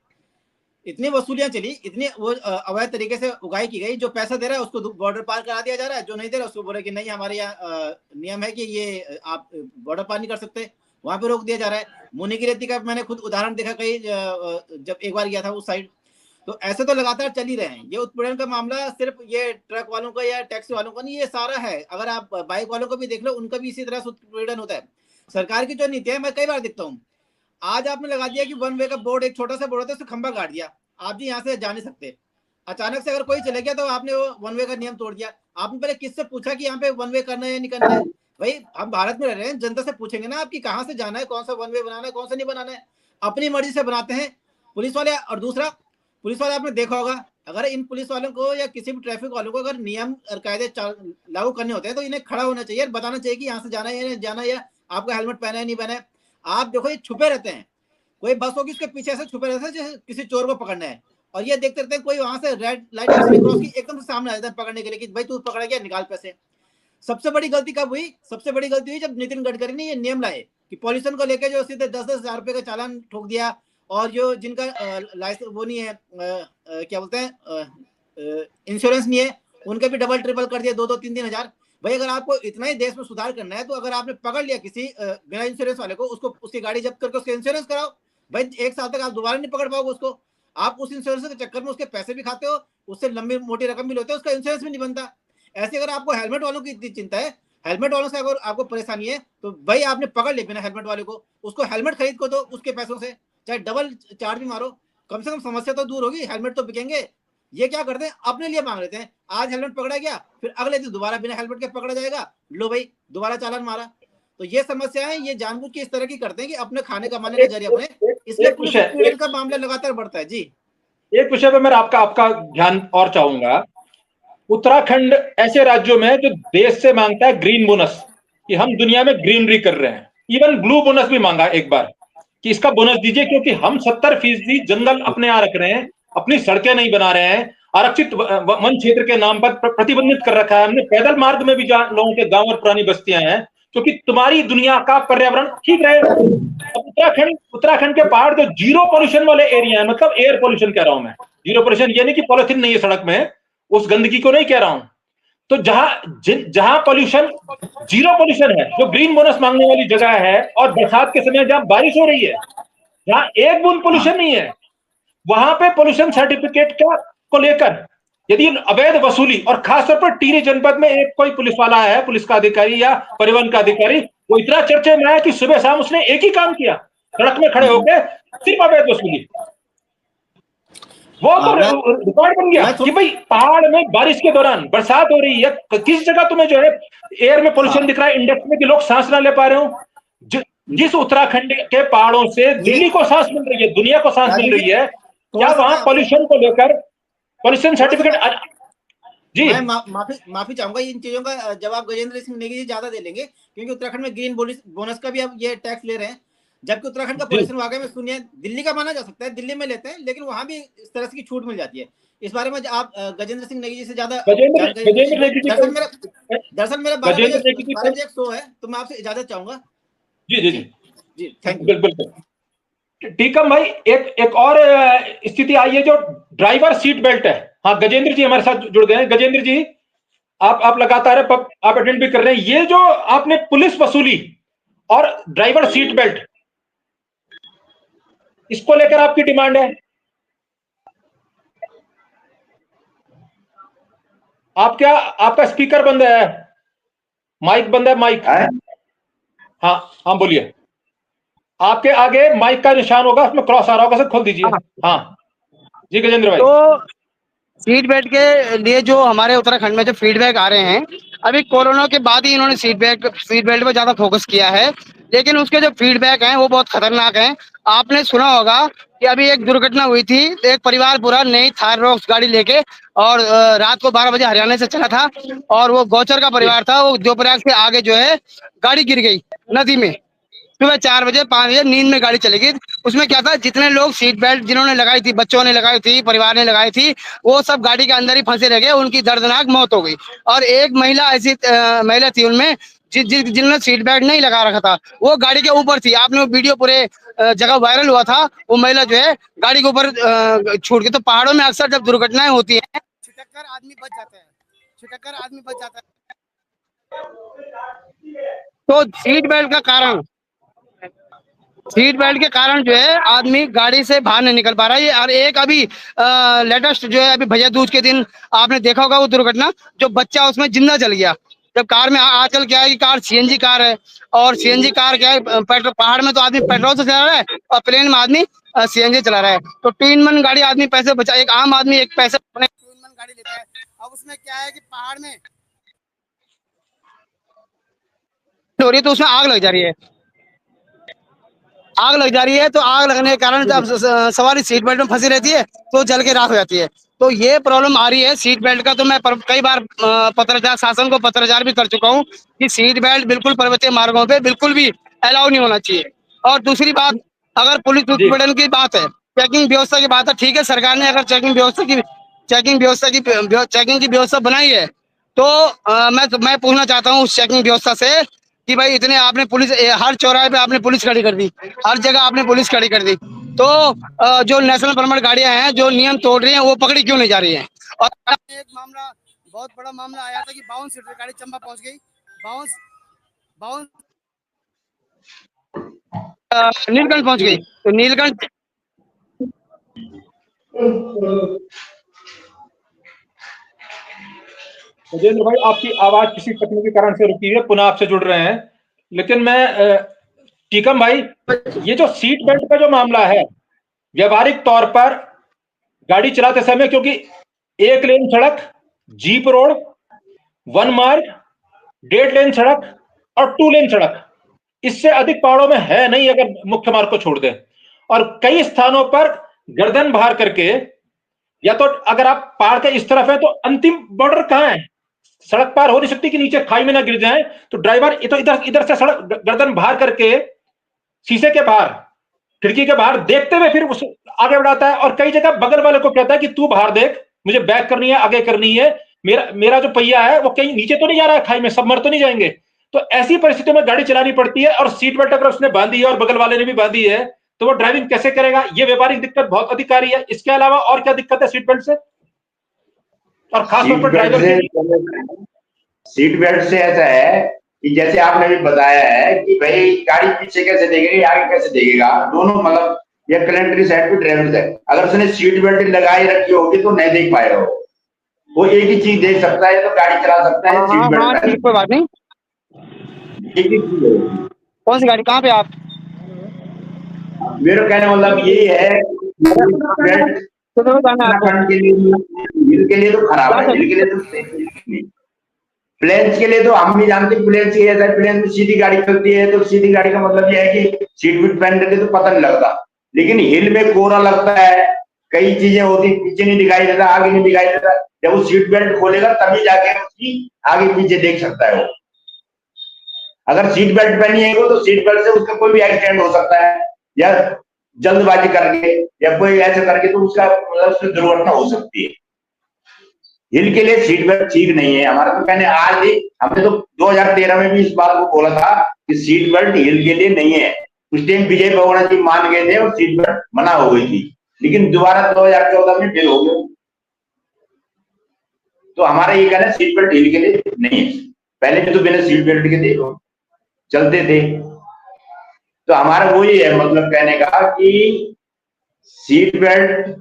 इतनी वसूलियां चली, इतनी वो अवैध तरीके से उगाई की गई। जो पैसा दे रहा है उसको बॉर्डर पार करा दिया जा रहा है, जो नहीं दे रहा उसको बोले कि नहीं हमारे यहाँ नियम है कि ये आप बॉर्डर पार नहीं कर सकते, वहां पे रोक दिया जा रहा है। मुनि की रेती का मैंने खुद उदाहरण देखा कहीं, जब एक बार गया था उस साइड। तो ऐसे तो लगातार चल ही रहे हैं। ये उत्पीड़न का मामला सिर्फ ये ट्रक वालों का या टैक्सी वालों का नहीं, ये सारा है। अगर आप बाइक वालों को भी देख लो, उनका भी इसी तरह से उत्पीड़न होता है। सरकार की जो नीति है, मैं कई बार देखता हूँ, आज आपने लगा दिया कि वन वे का बोर्ड, एक छोटा सा बोर्ड होता है, उसको खंबा गाड़ दिया, आप जी यहाँ से जा नहीं सकते। अचानक से अगर कोई चले गया तो आपने वो वन वे का नियम तोड़ दिया। आपने पहले किससे पूछा कि यहाँ पे वन वे करना है या नहीं करना है? भाई हम भारत में रह रहे हैं, जनता से पूछेंगे ना आपकी कहाँ से जाना है, कौन सा वन वे बनाना है, कौन सा नहीं बनाना है। अपनी मर्जी से बनाते हैं पुलिस वाले। और दूसरा, पुलिस वाले आपने देखा होगा, अगर इन पुलिस वालों को या किसी भी ट्रैफिक वालों को अगर नियम और कायदे लागू करने होते हैं तो इन्हें खड़ा होना चाहिए, बताना चाहिए कि यहाँ से जाना है या नहीं जाना, या आपका हेलमेट पहना है नहीं पहना है। आप देखो ये छुपे रहते हैं, कोई बस होगी उसके पीछे से छुपे रहते हैं जैसे किसी चोर को पकड़ना है, और ये देखते रहते हैं कोई वहां से रेड लाइट क्रॉस की एकदम से सामने आ जाता है पकड़ने के लिए कि भाई तू पकड़ा गया, निकाल पैसे। सबसे बड़ी गलती कब हुई? सबसे बड़ी गलती हुई जब नितिन गडकरी ने ये नियम लाए कि पॉल्यूशन को लेके जो सीधे 10-10 हजार रुपए का चालान ठोक दिया, और जो जिनका लाइसेंस वो नहीं है, क्या बोलते हैं, इंश्योरेंस नहीं है, उनका भी डबल ट्रिपल कर दिया, 2-2, 3-3 हजार। भाई अगर आपको इतना ही देश में सुधार करना है तो अगर आपने पकड़ लिया किसी बिना इंश्योरेंस वाले को, उसको उसकी गाड़ी जब्त करके उसका इंश्योरेंस कराओ। भाई 1 साल तक आप दोबारा नहीं पकड़ पाओगे उसको। आप उस इंश्योरेंस के चक्कर में उसके पैसे भी खाते हो, उससे लंबी मोटी रकम भी लेते हो, उसका इंश्योरेंस भी नहीं बनता। ऐसे अगर आपको हेलमेट वालों की इतनी चिंता है, हेलमेट वालों से अगर आपको परेशानी है, तो भाई आपने पकड़ लिया बिना हेलमेट वाले को, उसको हेलमेट खरीद को दो उसके पैसों से, चाहे डबल चार्ज भी मारो, कम से कम समस्या तो दूर होगी, हेलमेट तो बिकेंगे। ये क्या करते हैं, अपने लिए मांग लेते हैं। आज हेलमेट पकड़ा गया, फिर अगले दिन दोबारा बिना हेलमेट के पकड़ा जाएगा, लो भाई दोबारा चालान मारा। तो ये समस्या है, ये जानबूझ के इस तरह की करते हैं कि अपने खाने कमाने का जरिया बने, इसलिए पुलिस उत्पीड़न का मामला लगातार बढ़ता है। जी, एक विषय पे मैं आपका ध्यान और चाहूंगा। उत्तराखंड ऐसे राज्यों में जो देश से मांगता है ग्रीन बोनस, कि हम दुनिया में ग्रीनरी कर रहे हैं, इवन ब्लू बोनस भी मांगा एक बार कि इसका बोनस दीजिए, क्योंकि हम 70% जंगल अपने यहाँ रख रहे हैं, अपनी सड़कें नहीं बना रहे हैं, आरक्षित वन क्षेत्र के नाम पर प्रतिबंधित कर रखा है हमने, पैदल मार्ग में भी जहां लोगों के गांव और पुरानी बस्तियां हैं, क्योंकि तुम्हारी दुनिया का पर्यावरण ठीक रहे। उत्तराखंड के पहाड़ जो जीरो पोल्यूशन वाले एरिया है, मतलब एयर पोल्यूशन कह रहा हूं मैं, जीरो पोल्यूशन यानी कि पॉलिथीन नहीं है सड़क में, उस गंदगी को नहीं कह रहा हूं। तो जहां पोल्यूशन जीरो पोल्यूशन है, जो ग्रीन बोनस मांगने वाली जगह है, और बरसात के समय जहां बारिश हो रही है, जहां एक बूंद पोल्यूशन नहीं है, वहां पे पोल्यूशन सर्टिफिकेट को लेकर यदि अवैध वसूली, और खासतौर पर टिहरी जनपद में एक कोई पुलिस वाला है, पुलिस का अधिकारी या परिवहन का अधिकारी, वो इतना चर्चे में आया कि सुबह शाम उसने एक ही काम किया, सड़क में खड़े होकर सिर्फ अवैध वसूली। वो तो रिकॉर्ड बन गया कि भाई पहाड़ में बारिश के दौरान बरसात हो रही है, किस जगह तुम्हें जो है एयर में पोल्यूशन दिख रहा है इंडेक्स में, कि लोग सांस ना ले पा रहे हो। जिस उत्तराखंड के पहाड़ों से दिल्ली को सांस मिल रही है, दुनिया को सांस मिल रही है, क्या वहां पोल्यूशन को लेकर पोल्यूशन सर्टिफिकेट? जी, मैं माफी चाहूंगा, इन चीजों का जवाब गजेंद्र सिंह नेगी जी ज्यादा दे लेंगे, क्योंकि उत्तराखंड में ग्रीन बोनस का भी अब ये टैक्स ले रहे हैं, जबकि उत्तराखंड का पोल्यूशन वाकई में सुनिए दिल्ली का माना जा सकता है, दिल्ली में लेते हैं, लेकिन वहां भी इस तरह की छूट मिल जाती है। इस बारे में आप गजेंद्र सिंह नेगी जी से ज्यादा, दरअसल मेरा 12 बजे एक शो है, तो मैं आपसे इजाजत चाहूंगा। जी जी जी जी, थैंक यू। बिल्कुल। टीकम भाई, एक और स्थिति आई है जो ड्राइवर सीट बेल्ट है। हाँ, गजेंद्र जी हमारे साथ जुड़ गए हैं। गजेंद्र जी, आप लगातार आप अटेंड भी कर रहे हैं। ये जो आपने पुलिस वसूली और ड्राइवर सीट बेल्ट, इसको लेकर आपकी डिमांड है? आपका स्पीकर बंद है, माइक बंद है, माइक। हाँ बोलिए। आपके आगे माइक का निशान होगा, उसमें क्रॉस आ रहा होगा, सर खोल दीजिए। हाँ जी गजेंद्र भाई। तो सीट बेल्ट के लिए जो हमारे उत्तराखंड में जो फीडबैक आ रहे हैं, अभी कोरोना के बाद ही इन्होंने सीट बेल्ट पे ज्यादा फोकस किया है, लेकिन उसके जो फीडबैक हैं वो बहुत खतरनाक हैं। आपने सुना होगा कि अभी एक दुर्घटना हुई थी, एक परिवार पूरा नई थार रॉक्स गाड़ी लेके और रात को 12 बजे हरियाणा से चला था, और वो गौचर का परिवार था, वो देवप्रयाग से आगे जो है गाड़ी गिर गई नदी में। सुबह 4 बजे 5 बजे नींद में गाड़ी चली गई। उसमें क्या था, जितने लोग सीट बेल्ट जिन्होंने लगाई थी, बच्चों ने लगाई थी, परिवार ने लगाई थी, वो सब गाड़ी के अंदर ही फंसे रह गए, उनकी दर्दनाक मौत हो गई। और एक महिला ऐसी महिला थी उनमें जिन्होंने सीट बेल्ट नहीं लगा रखा था, वो गाड़ी के ऊपर थी। आपने वो वीडियो पूरे जगह वायरल हुआ था, वो महिला जो है गाड़ी के ऊपर छूट गई। तो पहाड़ों में अक्सर जब दुर्घटनाएं होती है, छिटक आदमी बच जाता है। तो सीट बेल्ट के कारण जो है आदमी गाड़ी से बाहर नहीं निकल पा रहा है। और एक अभी लेटेस्ट जो है, अभी भैया दूज के दिन आपने देखा होगा वो दुर्घटना, जो बच्चा उसमें जिंदा जल गया। जब कार में आजकल क्या है कि कार सीएनजी कार है, और सीएनजी कार क्या है, पेट्रोल, पहाड़ में तो आदमी पेट्रोल से चला रहा है और प्लेन में आदमी सीएनजी चला रहा है। तो 2 in 1 गाड़ी आदमी पैसे बचा, एक आम आदमी एक पैसे 2 in 1 गाड़ी लेता है। अब उसमें क्या है कि पहाड़ में हो रही है, तो उसमें आग लग जा रही है। तो आग लगने के कारण जब सवारी सीट बेल्ट में फंसी रहती है तो जल के राख हो जाती है। तो ये प्रॉब्लम आ रही है सीट बेल्ट का। तो मैं कई बार पत्राचार शासन को पत्राचार भी कर चुका हूँ कि सीट बेल्ट बिल्कुल पर्वतीय मार्गों पे बिल्कुल भी अलाउ नहीं होना चाहिए। और दूसरी बात, अगर पुलिस उत्पीड़न की बात है, चेकिंग व्यवस्था की बात है, ठीक है, सरकार ने अगर चेकिंग की व्यवस्था बनाई है, तो मैं पूछना चाहता हूँ उस चेकिंग व्यवस्था से कि भाई इतने आपने पुलिस हर चौराहे पे आपने पुलिस खड़ी कर दी, हर जगह आपने पुलिस खड़ी कर दी, तो जो नेशनल परमिट गाड़ियां हैं जो नियम तोड़ रही हैं वो पकड़ी क्यों नहीं जा रही हैं? और एक मामला, बहुत बड़ा मामला आया था कि 52 सीटर गाड़ी चंबा पहुंच गई, 52 नीलकंठ पहुंच गई, तो नीलकंठ राजेंद्र भाई आपकी आवाज किसी तकनीकी कारण से रुकी है, पुनः आपसे जुड़ रहे हैं। लेकिन मैं टीकम भाई, ये जो सीट बेल्ट का जो मामला है, व्यवहारिक तौर पर गाड़ी चलाते समय, क्योंकि एक लेन सड़क, जीप रोड, वन मार्ग, 1.5 लेन सड़क और 2 लेन सड़क, इससे अधिक पहाड़ों में है नहीं अगर मुख्य मार्ग को छोड़ दें। और कई स्थानों पर गर्दन बाहर करके, या तो अगर आप पहाड़ के इस तरफ है तो अंतिम बॉर्डर कहां है, सड़क पार हो नहीं सकती कि नीचे खाई में ना गिर जाए, तो ड्राइवर इधर से सड़क गर्दन बाहर करके शीशे के बाहर, खिड़की के बाहर देखते हुए फिर उस आगे बढ़ाता है। और कई जगह बगल वाले को कहता है कि तू बाहर देख, मुझे बैक करनी है, आगे करनी है, मेरा जो पहिया है वो कहीं नीचे तो नहीं जा रहा है, खाई में सब मर तो नहीं जाएंगे। तो ऐसी परिस्थितियों में गाड़ी चलानी पड़ती है। और सीट बेल्ट अगर उसने बांधी है और बगल वाले ने भी बांधी है तो वो ड्राइविंग कैसे करेगा? ये व्यावहारिक दिक्कत बहुत अधिकारी है। इसके अलावा और क्या दिक्कत है सीट बेल्ट से, और खासतौर पर ड्राइवर के? सीट बेल्ट से ऐसा है कि जैसे आपने भी बताया है कि भाई गाड़ी पीछे कैसे देखेगा, आगे कैसे देखेगा, दोनों मतलब या कलेंडरी साइड पे ड्राइवर साइड, अगर उसने सीट बेल्ट लगाई रखी होगी तो नहीं देख पाएगा, वो एक ही चीज देख सकता है, तो गाड़ी चला सकता है सीट बेल्ट। कोई बात नहीं, एक ही चीज है। कौन सी गाड़ी, कहाँ पे आप? मेरा कहने मतलब यही है बेल्ट हिल के लिए तो खराब है, हिल के लिए तो प्लेन्स के लिए तो हम भी जानते हैं, प्लेन्स की ऐसा प्लेन में सीधी गाड़ी चलती है, तो सीधी गाड़ी का मतलब यह है कि सीट बेल्ट पहन रखे तो पता नहीं लगता। लेकिन हिल में कोहरा लगता है, कई चीजें होती, पीछे नहीं दिखाई देता, आगे नहीं दिखाई देता, जब वो सीट बेल्ट खोलेगा तभी जाके उसकी आगे पीछे देख सकता है वो। अगर सीट बेल्ट पहनी है तो सीट बेल्ट से उसका कोई भी एक्सीडेंट हो सकता है, या जल्दबाजी करके या कोई ऐसे करके तो उसका मतलब उससे दुर्घटना हो सकती है। हिल के लिए सीट बेल्ट ठीक नहीं है हमारा, तो कहने आज ही हमने तो 2013 में भी इस बात को बोला था कि सीट बेल्ट हिल के लिए नहीं है। उस टाइम विजय बहुगुणा जी मान गए थे और सीट बेल्ट मना हो गई थी, लेकिन दोबारा 2014 में फेल हो गए। तो हमारा ये कहना है सीट बेल्ट हिल के लिए नहीं है। पहले भी तो बिना सीट बेल्ट के देखो चलते थे, तो हमारा वो ही है मतलब कहने का कि सीट बेल्ट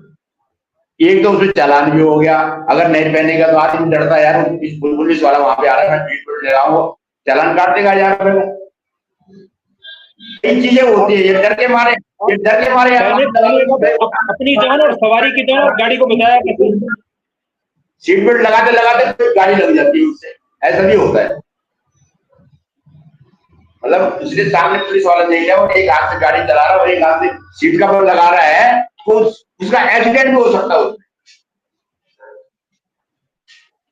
एक तो उसमें चालान भी हो गया, अगर नहीं पहनेगा तो आदमी डरता है यार पुलिस वाला वहां पे आ रहा है, मैं सीट बेल्ट ले रहा हूँ, चालान काट देगा यार। कई चीजें होती है, ये डर के मारे अपनी जान और सवारी की जान और गाड़ी को बचाया करते हैं। सीट बेल्ट लगाते लगाते गाड़ी लग जाती है उससे, ऐसा भी होता है। मतलब उसके सामने पुलिस वाला देख लिया और एक हाथ से गाड़ी चला रहा है और एक हाथ से सीट का बेल्ट लगा रहा है, तो उसका एक्सीडेंट भी हो सकता है उसमें।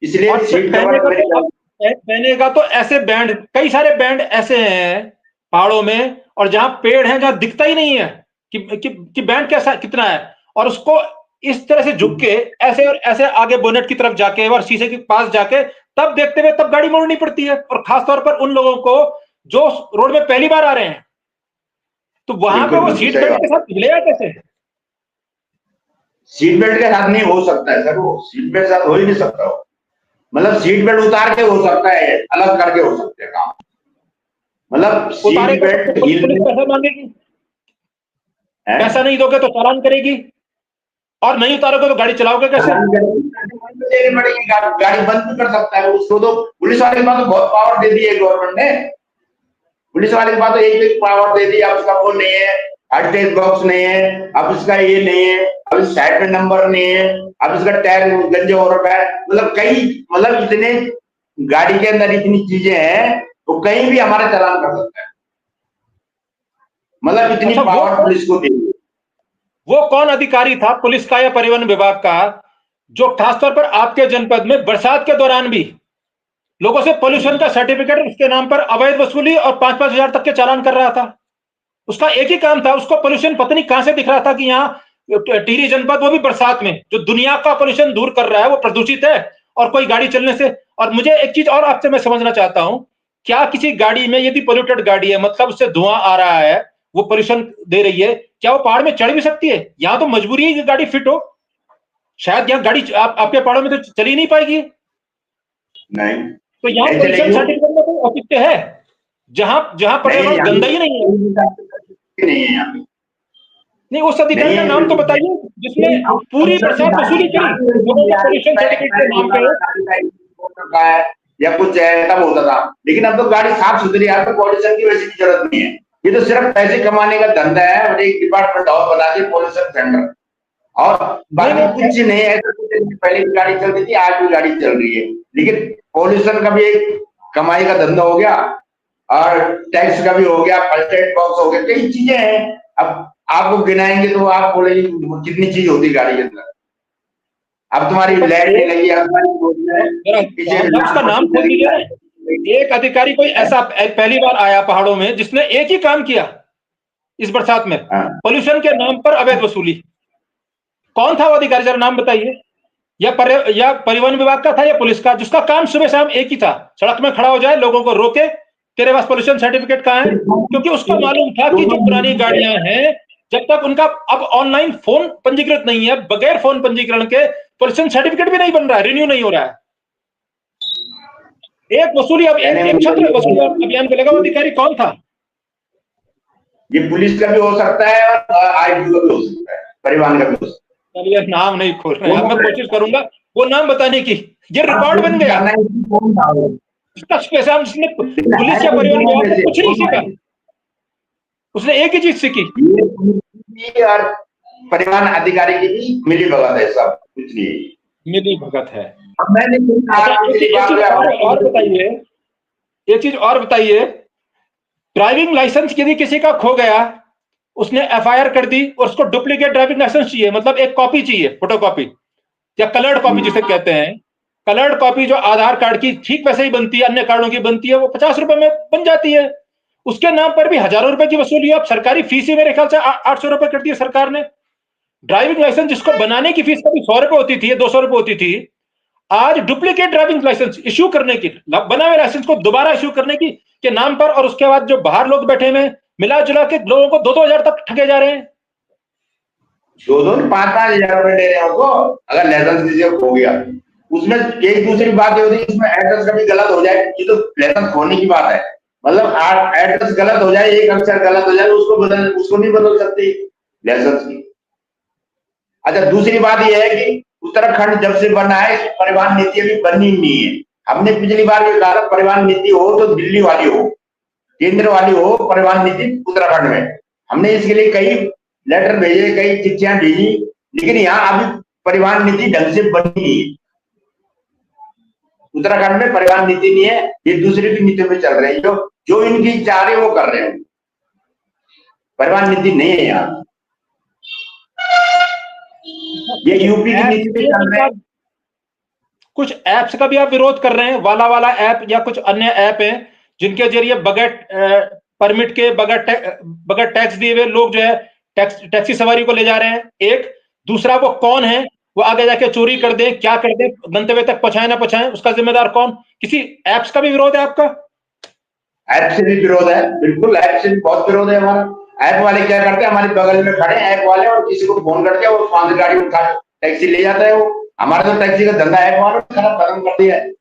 इसलिए सीट पहने का तो ऐसे बैंड, कई सारे बैंड ऐसे हैं पहाड़ों में, और जहां पेड़ है जहां दिखता ही नहीं है कि बैंड कैसा कितना है, और उसको इस तरह से झुक के ऐसे और ऐसे आगे बोनेट की तरफ जाके और शीशे के पास जाके तब देखते हुए तब गाड़ी मोड़नी पड़ती है। और खासतौर पर उन लोगों को जो रोड में पहली बार आ रहे हैं, तो वहां पे वो सीट बेल्ट के साथ मिलेगा कैसे? सीट बेल्ट के साथ नहीं हो सकता है सर, वो सीट बेल्ट के साथ हो ही नहीं सकता हो। मतलब सीट बेल्ट उतार के हो सकता है, अलग करके हो सकते हैं काम। मतलब सीट बेल्ट पुलिस पैसा मांगेगी, पैसा नहीं दोगे तो चालान करेगी, और नहीं उतारोगे तो गाड़ी चलाओगे कैसे? देनी पड़ेगी, गाड़ी बंद भी कर सकता है उसको। तो पुलिस वाले के पास तो बहुत पावर दे दी है गवर्नमेंट ने, पुलिस वाले के पास तो एक पावर दे दी, अब उसका वो नहीं है, हॉट बॉक्स नहीं है, अब उसका ये नहीं है, अब इस साइड में नंबर नहीं है, अब इसका टायर गंजे हो रखा है, मतलब कई मतलब इतने गाड़ी के अंदर इतनी चीजें हैं तो कहीं भी हमारा चालान कर सकता है। मतलब इतनी पावर पुलिस को दी। वो कौन अधिकारी था पुलिस का या परिवहन विभाग का जो खासतौर पर आपके जनपद में बरसात के दौरान भी लोगों से पोल्यूशन का सर्टिफिकेट उसके नाम पर अवैध वसूली और 5-5 हजार तक के चालान कर रहा था? उसका एक ही काम था, उसको पोल्यूशन पता नहीं कहां से दिख रहा था कि यहाँ टिहरी जनपद, वो भी बरसात में, जो दुनिया का पोल्यूशन दूर कर रहा है वो प्रदूषित है और कोई गाड़ी चलने से। और मुझे एक चीज और आपसे मैं समझना चाहता हूं क्या किसी गाड़ी में, यदि पोल्यूटेड गाड़ी है मतलब उससे धुआं आ रहा है, वो पोल्यूशन दे रही है, क्या वो पहाड़ में चढ़ भी सकती है? यहां तो मजबूरी है कि गाड़ी फिट हो, शायद यहाँ गाड़ी आपके पहाड़ों में तो चल ही नहीं पाएगी। नहीं, तो यहाँ पोल्यूशन सर्टिफिकेट में कोई औचित्य है? जहां जहां पर्यावरण गंदा ही नहीं है। नहीं, उस अधिकारी का नाम तो बताइए जिसमें पूरी बरसात वसूली करी लोगों को पोल्यूशन सर्टिफिकेट के नाम पे, या कुछ तब होता था, लेकिन अब तो गाड़ी साफ सुथरी है, तो पॉल्यूशन की वैसे की जरूरत नहीं है। ये तो सिर्फ पैसे कमाने का धंधा है और एक डिपार्टमेंट और बना दिया पॉल्यूशन सेंटर, और बाकी कुछ नहीं है। पहले भी गाड़ी चलती थी, आज भी गाड़ी चल रही है, लेकिन पॉल्यूशन का भी एक कमाई का धंधा हो गया और टैक्स का भी हो गया, फर्स्ट एड बॉक्स हो गया, कई चीजें हैं। अब आपको गिनाएंगे तो आप बोलेंगे कितनी चीज होती गाड़ी के अंदर। अब तुम्हारी लाइट नहीं लगी, उसका नाम खोल दीजिए। एक अधिकारी कोई ऐसा पहली बार आया पहाड़ों में जिसने एक ही काम किया इस बरसात में, पोल्यूशन के नाम पर अवैध वसूली। कौन था वो अधिकारी, जरा नाम बताइए। या परिवहन विभाग का था या पुलिस का, जिसका काम सुबह शाम एक ही था, सड़क में खड़ा हो जाए, लोगों को रोके, तेरे पास पोल्यूशन सर्टिफिकेट कहाँ है? क्योंकि उसको मालूम था कि जो पुरानी गाड़ियां हैं, जब तक उनका अब ऑनलाइन फोन पंजीकृत नहीं है, बगैर फोन पंजीकरण के पोल्यूशन सर्टिफिकेट भी नहीं बन रहा है, रिन्यू नहीं हो रहा है। एक वसूली एक छत्र वसूली अभियान पे लगा अधिकारी कौन था? ये पुलिस का भी हो सकता है और आईटी का भी हो सकता है, परिवहन का भी हो सकता है। चलिए, नाम नहीं खोल रहे हैं, मैं कोशिश करूंगा वो नाम बताने की। ये रिकॉर्ड बन गया, पुलिस या परिवहन विभाग ने कुछ नहीं सीखा, उसने एक ही चीज सीखी। और परिवहन अधिकारी की भी मिली भगत है, सब कुछ नहीं मिली भगत है। और बताइए, एक चीज और बताइए, ड्राइविंग लाइसेंस यदि किसी का खो गया, उसने एफआईआर कर दी और उसको डुप्लीकेट ड्राइविंग लाइसेंस चाहिए, मतलब एक कॉपी चाहिए, फोटोकॉपी या कलर्ड कॉपी जिसे कहते हैं। कलर्ड कॉपी जो आधार कार्ड की ठीक वैसे ही बनती है, अन्य कार्डों की बनती है, वो 50 रुपए में बन जाती है। उसके नाम पर भी हजारों रुपए की वसूली। अब सरकारी फीस ही मेरे ख्याल से 800 रुपए कर दी है सरकार ने। ड्राइविंग लाइसेंस जिसको बनाने की फीस कभी 100 रुपए होती थी, 200 रुपए होती थी, आज डुप्लीकेट ड्राइविंग लाइसेंस इश्यू करने की, बना हुए लाइसेंस को दोबारा इश्यू करने की के नाम पर, और उसके बाद जो बाहर लोग बैठे हुए, मिला जुला के लोगों को 2-2 हजार तक ठगे जा रहे हैं। 2-5 हजार रुपए ले रहे हैं उनको, अगर लाइसेंस किसी को खो गया। उसमें एक दूसरी बात ये होती है, इसमें एड्रेस का भी गलत हो जाए, ये तो लाइसेंस खोने की बात है, मतलब एड्रेस गलत हो जाए, एक अक्षर गलत हो जाए, उसको नहीं बदल सकती लाइसेंस की। अच्छा, दूसरी बात यह है कि उत्तराखंड जब से बना है, परिवहन नीति अभी बनी नहीं है। हमने पिछली बार भी कहा था परिवहन नीति हो तो दिल्ली वाली हो, केंद्र वाली हो परिवहन नीति उत्तराखंड में। हमने इसके लिए कई लेटर भेजे, कई चिट्ठियां भेजी, लेकिन यहाँ अभी परिवहन नीति ढंग से बनी नहीं है। उत्तराखंड में परिवहन नीति नहीं है, ये दूसरी की नीतियों पे चल रहे हैं, जो इनकी चाह रहे वो कर रहे हैं। परिवहन नीति नहीं है यहाँ, ये यूपी की नीति पे चल रहे हैं। कुछ ऐप्स का भी आप विरोध कर रहे हैं, वाला ऐप या कुछ अन्य ऐप हैं जिनके जरिए बगैर परमिट के, बगैर टैक्स दिए हुए लोग जो है टैक्सी सवारी को ले जा रहे हैं। एक दूसरा, वो कौन है, वो आगे जाके चोरी कर दे, क्या कर दे, गंतव्य तक पहुंचाए ना पहुंचाए, उसका जिम्मेदार कौन? किसी ऐप्स का भी विरोध है आपका? ऐप से भी विरोध है, बिल्कुल, ऐप से भी बहुत विरोध है हमारा। ऐप वाले क्या करते हैं, हमारे बगल में खड़े ऐप वाले, और किसी को फोन करके वो 5 गाड़ी उठा टैक्सी ले जाता है। वो हमारा तो टैक्सी का धंधा ऐप वालों ने खत्म कर दिया है।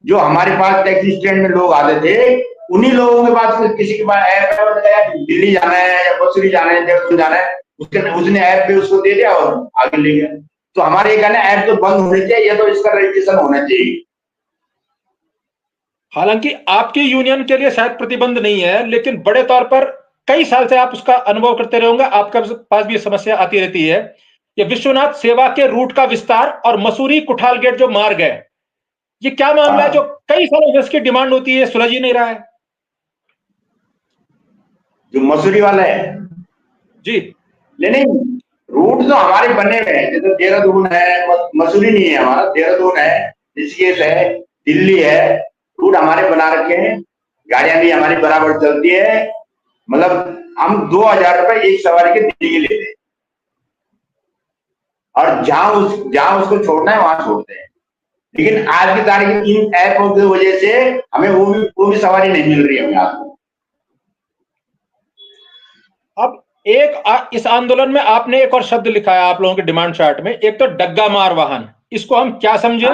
जो हमारे पास टैक्सी स्टैंड में लोग आते थे, उन्हीं लोगों के पास किसी के पास ऐप है, दिल्ली जाना है या मसूरी जाना है, देहरादून जाना है, उसने ऐप पे उसको दे दिया और आगे ले गया। तो हमारे ये कहना है ऐप तो बंद होने चाहिए, या तो इसका रजिस्ट्रेशन होना चाहिए। हालांकि आपकी यूनियन के लिए शायद प्रतिबंध नहीं है, लेकिन बड़े तौर पर कई साल से आप उसका अनुभव करते रहोगे, आपके पास भी समस्या आती रहती है। ये विश्वनाथ सेवा के रूट का विस्तार और मसूरी कुठाल गेट जो मार्ग है, ये क्या मामला है जो कई सालों से इसकी डिमांड होती है, सुलझ ही नहीं रहा है? जो मसूरी वाला है जी, नहीं, रूट तो हमारे बने हुए हैं, जैसे देहरादून है, मसूरी नहीं है हमारा, देहरादून है, ऋषिकेश है, दिल्ली है, रूट हमारे बना रखे हैं। गाड़ियां भी हमारी बराबर चलती है, मतलब हम 2000 रुपए एक सवारी के दिल्ली के लेते हैं, और जहां उसको छोड़ना है वहां छोड़ते हैं। लेकिन आज की तारीख में इन ऐपों की वजह से हमें वो भी सवारी नहीं मिल रही है हमें आपको। अब इस आंदोलन में आपने एक और शब्द लिखा है आप लोगों के डिमांड चार्ट में, एक तो डग्गा मार वाहन। इसको हम क्या समझे?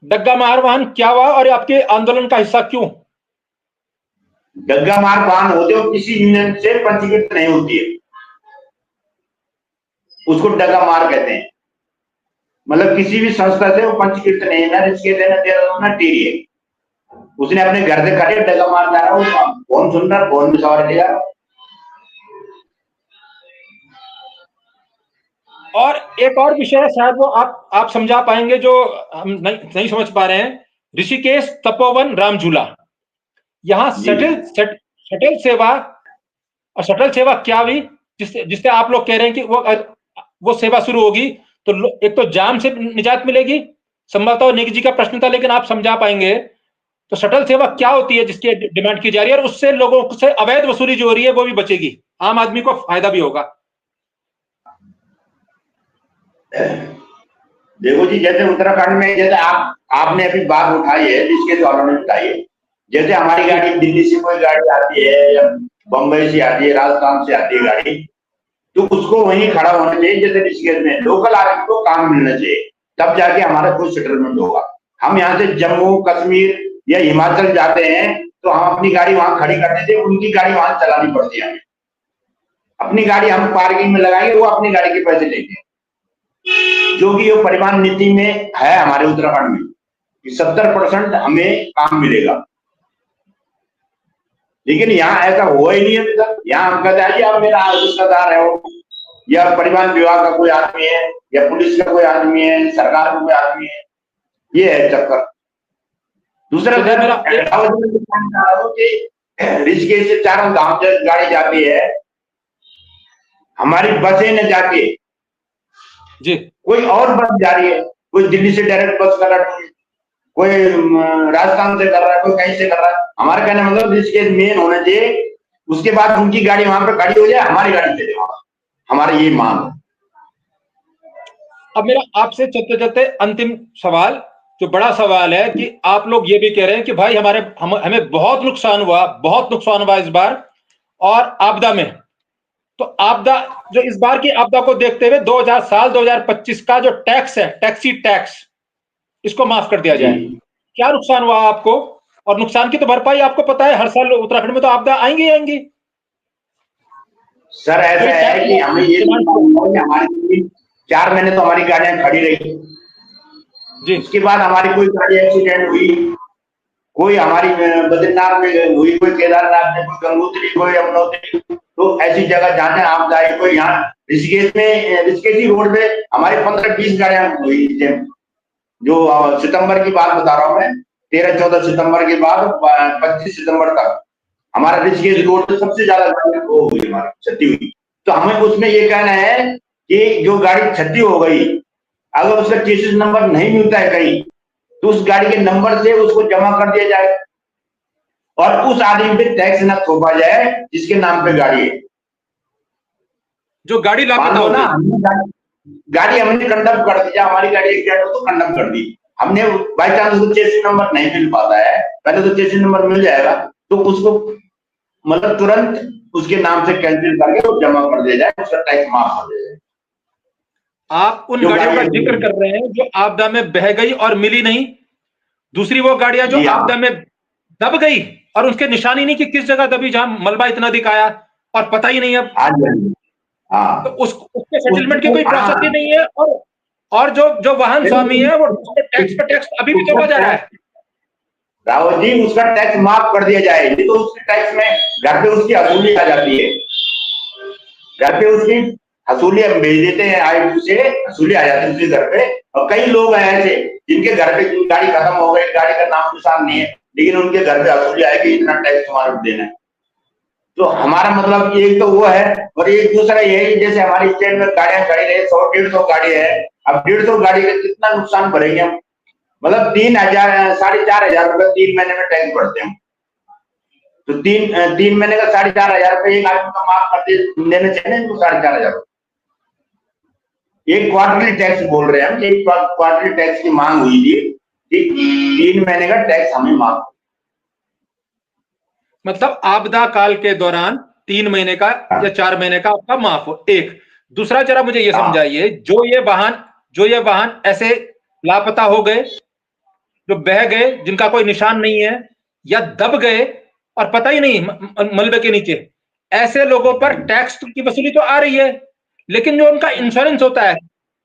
डग्गा मार वाहन क्या हुआ और आपके आंदोलन का हिस्सा क्यों? डग्गा मार वाहन होते हो किसी यूनियन से पंजीकृत नहीं होती है, उसको डग्गा मार कहते हैं। मतलब किसी भी संस्था से वो पंजीकृत नहीं है, ना ऋषिकेश है, ना देहरादून, ना टिहरी है। उसने अपने घर से खड़े डग्गा मार जा रहा है, कौन सुन रहा, कौन भी सवारी ले जा रहा। और एक और विषय शायद वो आप समझा पाएंगे जो हम नहीं समझ पा रहे हैं। ऋषिकेश तपोवन रामझूला, यहाँ शटल सेवा, और शटल सेवा क्या हुई जिससे आप लोग कह रहे हैं कि वो सेवा शुरू होगी तो एक तो जाम से निजात मिलेगी, संभवतः नेगी जी का प्रश्न था, लेकिन आप समझा पाएंगे। तो शटल सेवा क्या होती है जिसकी डिमांड की जा रही है, और उससे लोगों से अवैध वसूली जो हो रही है वो भी बचेगी, आम आदमी को फायदा भी होगा। देखो जी, जैसे उत्तराखंड में जैसे आपने अभी बात उठाई है, जिसके वालों ने उठाई है, जैसे हमारी गाड़ी दिल्ली से कोई गाड़ी आती है या बंबई से आती है, राजस्थान से आती है गाड़ी, तो उसको वहीं खड़ा होना चाहिए। जैसे ऋषिकेश में लोकल आदमी को काम मिलना चाहिए, तब जाके हमारा कुछ सेटलमेंट होगा। हम यहाँ से जम्मू कश्मीर या हिमाचल जाते हैं तो हम अपनी गाड़ी वहां खड़ी करते थे, उनकी गाड़ी वहां चलानी पड़ती है हमें। अपनी गाड़ी हम पार्किंग में लगाएंगे, वो अपनी गाड़ी के पैसे लेंगे, जो कि ये परिवहन नीति में है हमारे उत्तराखंड में कि 70% हमें काम मिलेगा। लेकिन यहाँ ऐसा हुआ ही नहीं है अभी तक। यहाँ हम कहते हैं जी आप मेरा रिश्तेदार है, वो या परिवहन विभाग का कोई आदमी है, या पुलिस का कोई आदमी है, सरकार का कोई आदमी है, ये है चक्कर। दूसरा ऋषिकेश से चारों धाम गाड़ी जाती है, हमारी बसें न जाके जी कोई और बस जा रही है, कोई दिल्ली से डायरेक्ट बस कर रहा है, कोई राजस्थान से कर रहा है, कोई कहीं से कर रहा है। हमारा कहना मतलब ऋषिकेश मेन होना चाहिए, उसके बाद उनकी गाड़ी वहां पर खड़ी हो जाए, हमारी गाड़ी चले वहां। हमारा ये मांग है। अब मेरा आपसे चलते चलते अंतिम सवाल, जो बड़ा सवाल है कि आप लोग ये भी कह रहे हैं कि भाई हमें बहुत नुकसान हुआ इस बार और आपदा में। तो आपदा, जो इस बार की आपदा को देखते हुए 2025 का जो टैक्स है, टैक्सी टैक्स, इसको माफ कर दिया जाए। क्या नुकसान हुआ आपको? और नुकसान की तो भरपाई आपको पता है हर साल उत्तराखंड में तो आपदा आएंगी। सर ऐसा है कि हमें ये हमारी 4 महीने तो हमारी गाड़ियां खड़ी रही जी। उसके बाद हमारी कोई गाड़ी एक्सीडेंट हुई, कोई हमारी बद्रीनाथ में हुई, कोई केदारनाथ में, कोई गंगोत्री, कोई यमुनोत्री, तो ऐसी जगह जाने आप जाए। कोई यहाँ ऋषिकेश रोड पे हमारी 15-20 गाड़ियां हुई, जो सितंबर की बात बता रहा हूँ मैं, 13-14 सितंबर के बाद 25 सितंबर तक हमारा ऋषिकेश रोड सबसे ज्यादा वो हुई, हमारी क्षति हुई। तो हमें उसमें ये कहना है कि जो गाड़ी क्षति हो गई, अगर उसका चेसिस नंबर नहीं मिलता है कहीं, तो उस गाड़ी के नंबर से उसको जमा कर दिया जाए और उस आदमी पे टैक्स न थोपा जाए जिसके नाम पे गाड़ी है। जो गाड़ी लापता हो ना, गाड़ी हमने कंडम कर दी, हमारी गाड़ी एक्सीडेंट हो तो कंडम कर दी हमने, बाई चांस उसको चेसिस नंबर नहीं मिल पाता है, पहले तो चेसिस नंबर मिल जाएगा तो उसको मतलब तुरंत उसके नाम से कैंसिल करके वो जमा कर दिया जाए, उसका टैक्स माफ कर दिया जाए। आप उन गाड़ियों का जिक्र कर रहे हैं जो आपदा में बह गई और मिली नहीं, दूसरी वो गाड़ियां जो आपदा में दब गई और उसके निशानी नहीं कि किस जगह दबी, जहां मलबा इतना दिखाया और पता ही नहीं अब। तो उसके सेटलमेंट की कोई प्रोसेस ही नहीं है। और जो वाहन स्वामी है वो टैक्स पर टैक्स अभी भी तोड़ा जा रहा है। रावत जी, उसका टैक्स माफ कर दिया जाए, नहीं तो उसके टैक्स में घर पे उसकी हसूली आ जाती है, घर पे उसकी हसूली हम भेज देते हैं, आई से हसूली आ जाती है उसके घर पे। और कई लोग हैं ऐसे जिनके घर पे गाड़ी खत्म हो गई, गाड़ी का नाम निशान नहीं है, लेकिन उनके घर पे हसूली आएगी इतना टैक्स तुम्हारे देना है। तो हमारा मतलब एक तो वो है, और एक दूसरा ये है, जैसे हमारी स्टेट में गाड़ियां खड़ी रही 100-150 गाड़ी है, अब 150 गाड़ी का कितना नुकसान भरेंगे हम? मतलब 3,000 4,500 रुपए 3 महीने में टैक्स भरते हैं। तो 3 महीने का 4,500 रुपए एक आदमी को माफ कर देना चाहिए, इनको 4,500। एक क्वार्टरली टैक्स बोल रहे हैं हम, एक क्वार्टरली टैक्स की मांग हुई थी कि 3 महीने का टैक्स हमें माफ, मतलब आपदा काल के दौरान 3 महीने का या 4 महीने का आपका माफ हो। एक दूसरा, जरा मुझे ये समझाइए, जो ये वाहन ऐसे लापता हो गए, जो बह गए, जिनका कोई निशान नहीं है, या दब गए और पता ही नहीं मलबे के नीचे, ऐसे लोगों पर टैक्स की वसूली तो आ रही है, लेकिन जो उनका इंश्योरेंस होता है,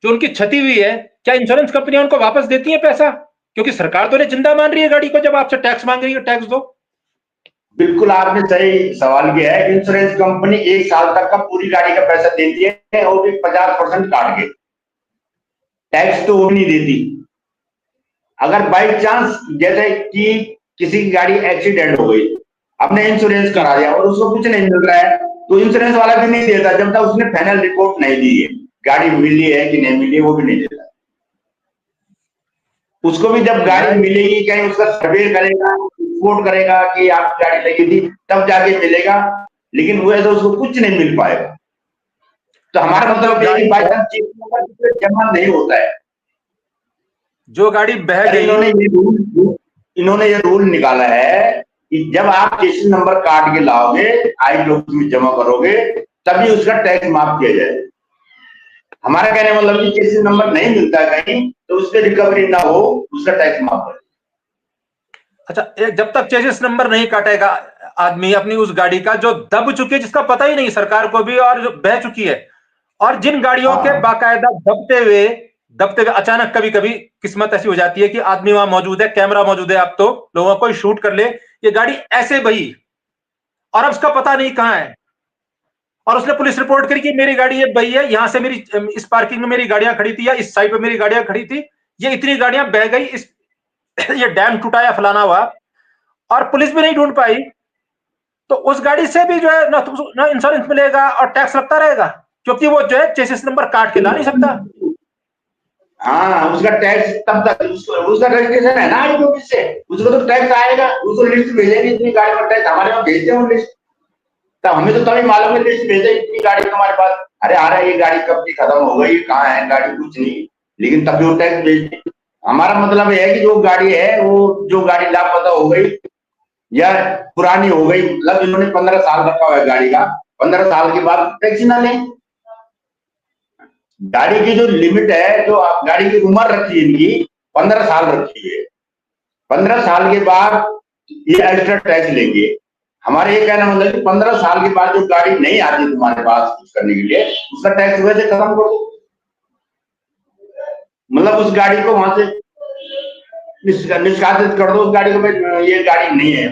जो उनकी क्षति हुई है, क्या इंश्योरेंस कंपनियां उनको वापस देती है पैसा? क्योंकि सरकार तो उन्हें जिंदा मान रही है गाड़ी को, जब आपसे टैक्स मांग रही है, टैक्स दो। बिल्कुल आपने सही सवाल किया है। इंश्योरेंस कंपनी 1 साल तक का पूरी गाड़ी का पैसा देती है, और भी 50% काट के, टैक्स तो वो नहीं देती। अगर बाई चांस जैसे कि किसी की गाड़ी एक्सीडेंट हो गई, आपने इंश्योरेंस करा दिया और उसको कुछ नहीं मिल रहा है, तो इंश्योरेंस वाला भी नहीं देता जब तक उसने फाइनल रिपोर्ट नहीं दी है, गाड़ी मिली है कि नहीं मिली है वो भी नहीं देता। उसको भी जब गाड़ी मिलेगी, कहीं उसका सर्वे करेगा, रिपोर्ट करेगा कि आप गाड़ी लगी थी, तब जाके मिलेगा, लेकिन वो ऐसा उसको कुछ नहीं मिल पाएगा। तो हमारा मतलब बाई चांस जमा नहीं होता है। जो गाड़ी बह गई, इन्होंने ये रूल निकाला है कि जब आप चेसिस नंबर काट के लाओगे, आई लोग में जमा करोगे, तभी उसका टैक्स माफ किया जाए। हमारा कहने मतलब कि चेसिस नंबर नहीं मिलता कहीं, तो उस पर रिकवरी ना हो, उसका टैक्स माफ करे। अच्छा, जब तक चेसिस नंबर नहीं काटेगा आदमी अपनी उस गाड़ी का, जो दब चुकी है, जिसका पता ही नहीं सरकार को भी, और जो बह चुकी है, और जिन गाड़ियों के बाकायदा दबते हुए अचानक कभी कभी किस्मत ऐसी हो जाती है कि आदमी वहां मौजूद है, कैमरा मौजूद है, अब तो लोगों को शूट कर ले, ये गाड़ी ऐसे बही और अब उसका पता नहीं कहां है, और उसने पुलिस रिपोर्ट करी कि मेरी गाड़ी ये बही है, यहां से मेरी इस पार्किंग में मेरी गाड़ियां खड़ी थी, या इस साइड पे मेरी गाड़ियां खड़ी थी, ये इतनी गाड़ियां बह गई, इस ये डैम टूटा या फलाना हुआ, और पुलिस भी नहीं ढूंढ पाई, तो उस गाड़ी से भी जो है ना इंश्योरेंस मिलेगा और टैक्स लगता रहेगा, क्योंकि वो जो है चेसिस नंबर काट के ला नहीं सकता। हाँ, उसका टैक्स तब तक उसका रजिस्ट्रेशन है ना आई ऑफिस से, उसको तो टैक्स आएगा, उसको लिस्ट भेजेंगे इतनी गाड़ी का टैक्स, हमारे पास भेजते हैं लिस्ट, तब हमें तो तभी मालूम है, लिस्ट भेजे इतनी गाड़ी तुम्हारे पास, अरे आ रहा है ये गाड़ी कब की खत्म हो गई, कहाँ है गाड़ी, कुछ नहीं, लेकिन तब भी वो टैक्स भेजते। हमारा मतलब है कि जो गाड़ी है, वो जो गाड़ी लापता हो गई या पुरानी हो गई, मतलब इन्होंने 15 साल रखा हुआ है गाड़ी का, 15 साल के बाद टैक्स ना लें। गाड़ी की जो लिमिट है, जो गाड़ी की उम्र रखी है इनकी 15 साल रखी है, 15 साल के बाद ये एक्स्ट्रा टैक्स लेंगे। हमारे ये कहना मतलब कि 15 साल के बाद जो गाड़ी नहीं आती तुम्हारे पास कुछ करने के लिए, उसका टैक्स वैसे खत्म कर दो, मतलब उस गाड़ी को वहां से निष्कासित कर दो, उस गाड़ी को, ये गाड़ी नहीं है।